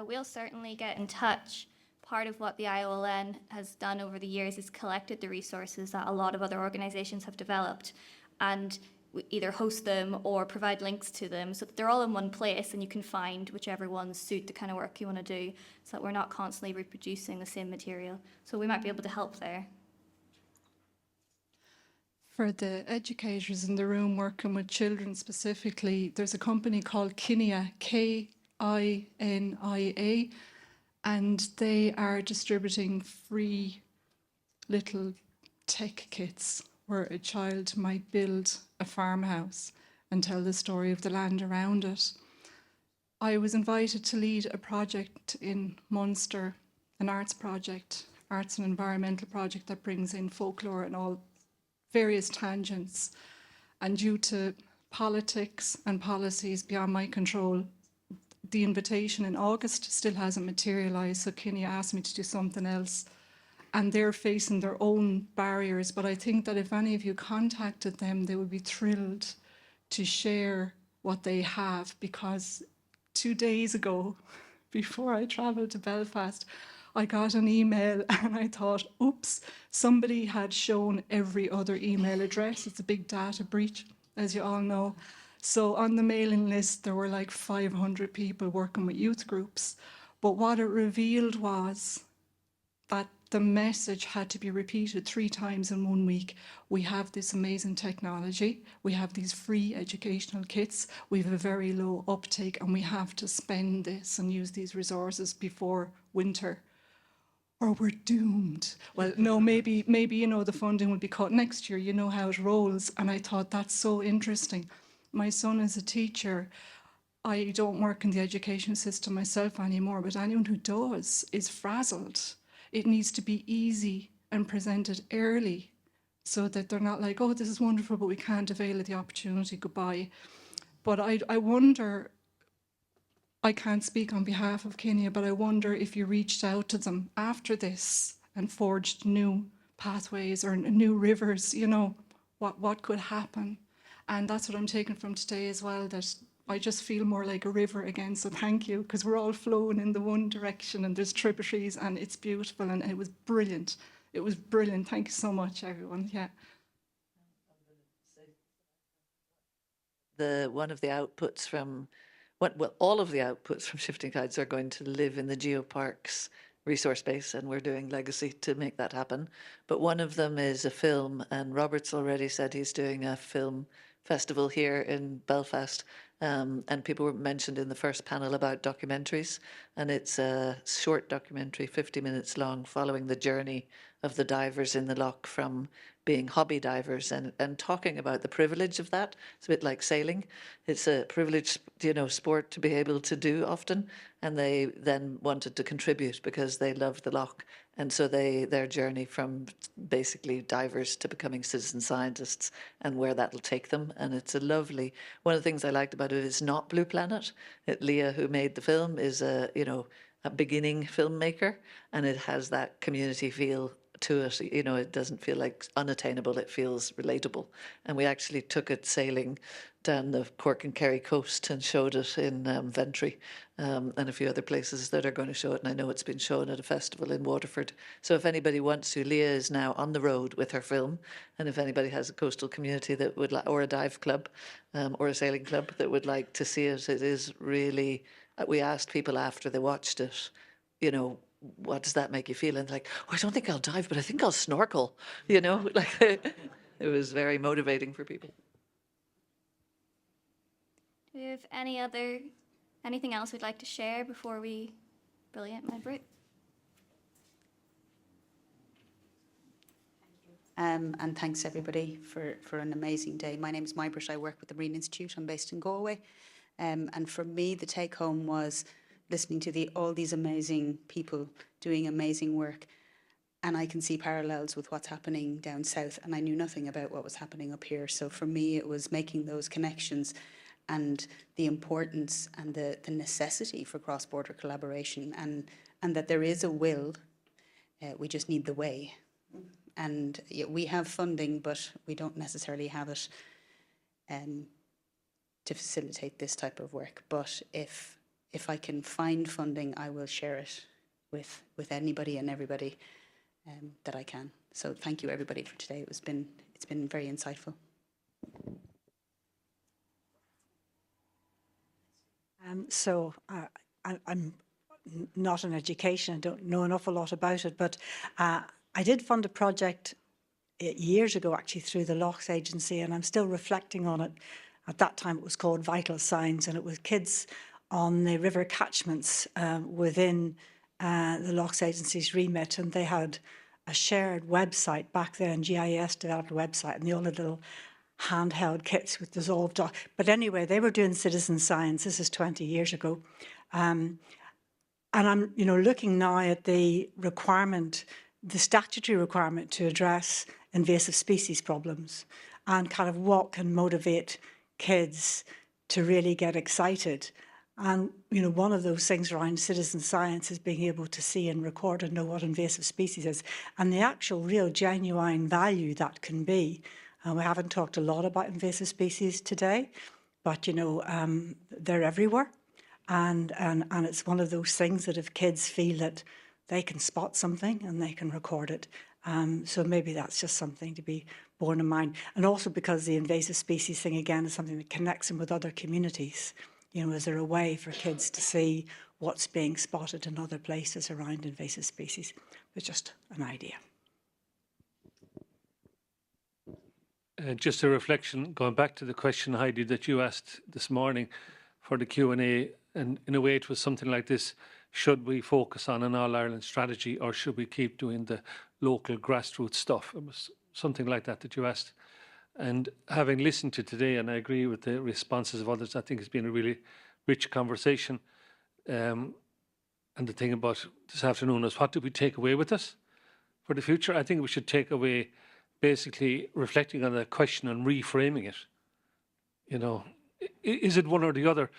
We'll certainly get in touch. Part of what the IOLN has done over the years is collected the resources that a lot of other organisations have developed and we either host them or provide links to them so that they're all in one place and you can find whichever ones suit the kind of work you want to do so that we're not constantly reproducing the same material. So we might be able to help there.
For the educators in the room working with children specifically, there's a company called Kinia, Kinia, and they are distributing free little tech kits where a child might build a farmhouse and tell the story of the land around it. I was invited to lead a project in Munster, an arts project, arts and environmental project that brings in folklore and all various tangents. And due to politics and policies beyond my control, the invitation in August still hasn't materialised, so Kinia asked me to do something else. And they're facing their own barriers, but I think that if any of you contacted them, they would be thrilled to share what they have, because 2 days ago, before I travelled to Belfast, I got an email and I thought, oops, somebody had shown every other email address. It's a big data breach, as you all know. So on the mailing list, there were like 500 people working with youth groups. But what it revealed was that the message had to be repeated 3 times in 1 week. We have this amazing technology. We have these free educational kits. We have a very low uptake and we have to spend this and use these resources before winter, or we're doomed. Well, no, maybe the funding will be cut next year. You know how it rolls. And I thought that's so interesting. My son is a teacher. I don't work in the education system myself anymore, but anyone who does is frazzled. It needs to be easy and presented early so that they're not like, oh, this is wonderful, but we can't avail of the opportunity, goodbye. But I wonder, I can't speak on behalf of Kinia, but I wonder if you reached out to them after this and forged new pathways or new rivers, what could happen. And that's what I'm taking from today as well, that I just feel more like a river again, so thank you, because we're all flowing in the one direction and there's tributaries and it's beautiful and it was brilliant. It was brilliant. Thank you so much, everyone. Yeah.
One of the outputs from, all of the outputs from Shifting Tides are going to live in the Geoparks resource base, and we're doing legacy to make that happen. But one of them is a film, and Robert's already said he's doing a film festival here in Belfast. And people were mentioned in the first panel about documentaries, and it's a short documentary, 50 minutes long, following the journey of the divers in the loch from being hobby divers and talking about the privilege of that. It's a bit like sailing. It's a privileged, sport to be able to do often. And they then wanted to contribute because they loved the loch. And so their journey from basically divers to becoming citizen scientists and where that'll take them. And it's a lovely, one of the things I liked about it is not Blue Planet. Leah, who made the film, is a beginning filmmaker, and it has that community feel to it. It doesn't feel like unattainable, it feels relatable. And we actually took it sailing down the Cork and Kerry coast and showed it in Ventry and a few other places that are going to show it. And I know it's been shown at a festival in Waterford. So if anybody wants to, Leah is now on the road with her film. And if anybody has a coastal community that would or a dive club or a sailing club that would like to see it, it is really, we asked people after they watched it, what does that make you feel? And like, I don't think I'll dive, but I think I'll snorkel, like it was very motivating for people.
Do we have anything else we'd like to share before we, brilliant, Margaret?
And thanks everybody for an amazing day. My name is Margaret, I work with the Marine Institute, I'm based in Galway. And for me, the take home was listening to all these amazing people doing amazing work. And I can see parallels with what's happening down south. And I knew nothing about what was happening up here. So for me, it was making those connections and the importance and the necessity for cross-border collaboration and that there is a will, we just need the way. And we have funding, but we don't necessarily have it to facilitate this type of work. But if I can find funding, I will share it with anybody and everybody that I can. So thank you everybody for today. It's been very insightful.
So I'm not in education, I don't know an awful lot about it, but I did fund a project years ago actually through the Lochs Agency, and I'm still reflecting on it. At that time it was called Vital Signs, and it was kids on the river catchments within the Lochs Agency's remit, and they had a shared website back then. GIS developed a website, and they all had little handheld kits with dissolved. But anyway, they were doing citizen science. This is 20 years ago. And I'm, looking now at the requirement, the statutory requirement to address invasive species problems and kind of what can motivate kids to really get excited. And, one of those things around citizen science is being able to see and record and know what invasive species is and the actual real genuine value that can be. We haven't talked a lot about invasive species today, but, they're everywhere. And it's one of those things that if kids feel that they can spot something and they can record it. So maybe that's just something to be borne in mind. And also because the invasive species thing, again, is something that connects them with other communities. Is there a way for kids to see what's being spotted in other places around invasive species? It's just an idea.
Just a reflection, going back to the question, Heidi, that you asked this morning for the Q&A, and in a way it was something like this: should we focus on an All-Ireland strategy or should we keep doing the local grassroots stuff? It was something like that you asked. And having listened to today, and I agree with the responses of others, I think it's been a really rich conversation. And the thing about this afternoon is, what do we take away with us for the future? I think we should take away basically reflecting on the question and reframing it. Is it one or the other?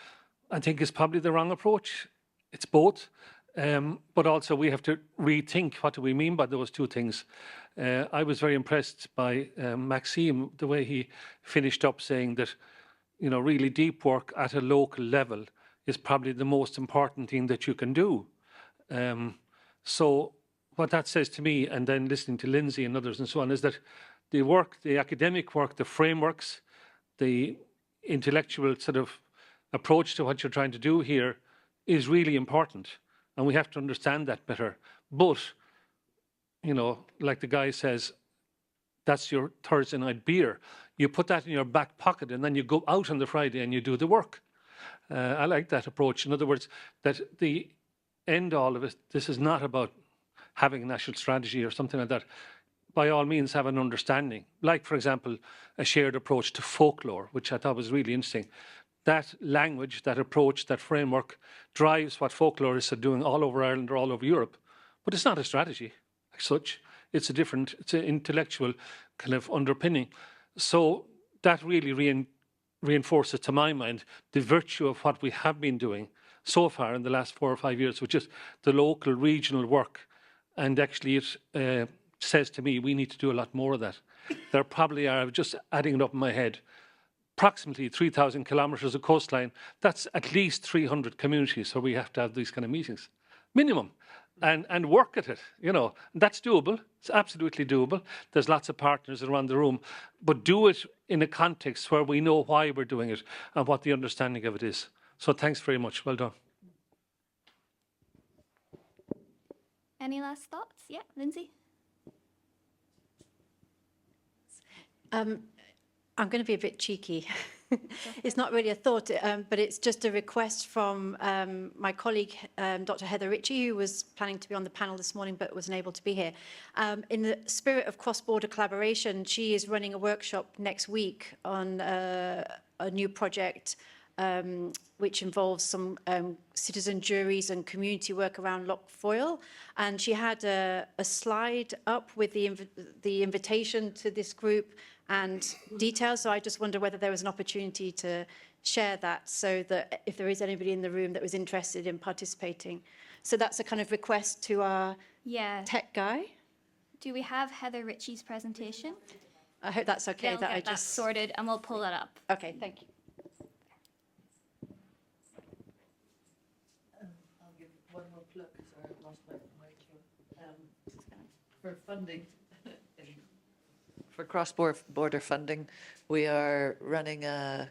I think it's probably the wrong approach. It's both. But also we have to rethink what do we mean by those two things. I was very impressed by Maxime, the way he finished up saying that, really deep work at a local level is probably the most important thing that you can do. So what that says to me, and then listening to Lindsay and others and so on, is that the work, the academic work, the frameworks, the intellectual sort of approach to what you're trying to do here is really important. And we have to understand that better. But, like the guy says, that's your Thursday night beer. You put that in your back pocket and then you go out on the Friday and you do the work. I like that approach. In other words, that the end all of it, this is not about having a national strategy or something like that, by all means have an understanding. Like, for example, a shared approach to folklore, which I thought was really interesting. That language, that approach, that framework drives what folklorists are doing all over Ireland or all over Europe. But it's not a strategy as such. It's an intellectual kind of underpinning. So that really reinforces, to my mind, the virtue of what we have been doing so far in the last 4 or 5 years, which is the local, regional work. And actually it says to me we need to do a lot more of that. There probably are, just adding it up in my head, approximately 3,000 kilometres of coastline. That's at least 300 communities where we have to have these kind of meetings, minimum, and work at it. You know, that's doable. It's absolutely doable. There's lots of partners around the room, but do it in a context where we know why we're doing it and what the understanding of it is. So thanks very much. Well done.
Any last thoughts? Yeah, Lindsay?
I'm going to be a bit cheeky. It's not really a thought, but it's just a request from my colleague, Dr. Heather Ritchie, who was planning to be on the panel this morning but wasn't able to be here. In the spirit of cross-border collaboration, she is running a workshop next week on a new project which involves some citizen juries and community work around Loch Foyle. And she had a slide up with the invitation to this group and details. So I just wonder whether there was an opportunity to share that so that if there is anybody in the room that was interested in participating. So that's a kind of request to our tech guy.
Do we have Heather Ritchie's presentation?
I hope that's okay.
They'll get that sorted and we'll pull that up.
Okay, thank you.
I'll give one more plug. Sorry, I've lost my cue. For funding, for cross-border funding, we are running a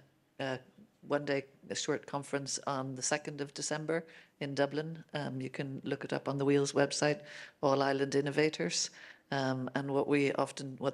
short conference on the 2nd of December in Dublin. You can look it up on the Wheel's website, All Island Innovators. And what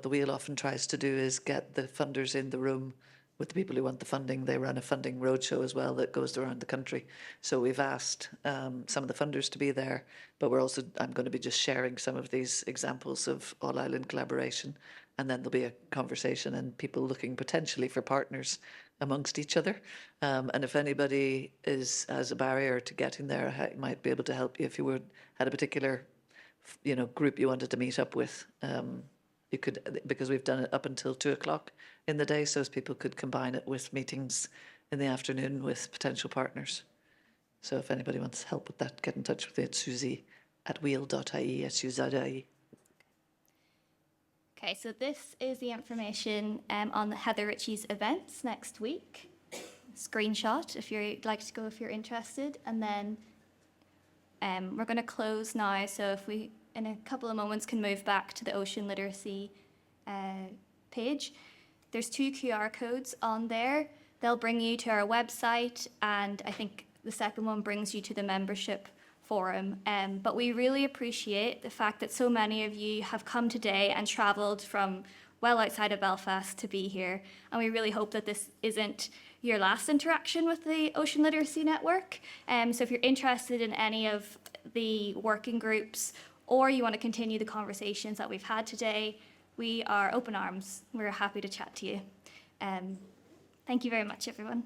the Wheel often tries to do is get the funders in the room with the people who want the funding. They run a funding roadshow as well that goes around the country. So we've asked some of the funders to be there, but I'm going to be just sharing some of these examples of All Island collaboration. And then there'll be a conversation and people looking potentially for partners amongst each other. And if anybody has a barrier to getting there, I might be able to help you if you had a particular group you wanted to meet up with. You could, because we've done it up until 2:00 in the day, so as people could combine it with meetings in the afternoon with potential partners. So if anybody wants help with that, get in touch with me at Suzie@wheel.ie, SUZIE.
Okay, so this is the information on Heather Ritchie's events next week. Screenshot if you'd like to go if you're interested. And then we're going to close now, so if we, in a couple of moments, can move back to the ocean literacy page. There's 2 QR codes on there. They'll bring you to our website, and I think the second one brings you to the membership forum. But we really appreciate the fact that so many of you have come today and travelled from well outside of Belfast to be here. And we really hope that this isn't your last interaction with the Ocean Literacy Network. So if you're interested in any of the working groups or you want to continue the conversations that we've had today, we are open arms. We're happy to chat to you. Thank you very much, everyone.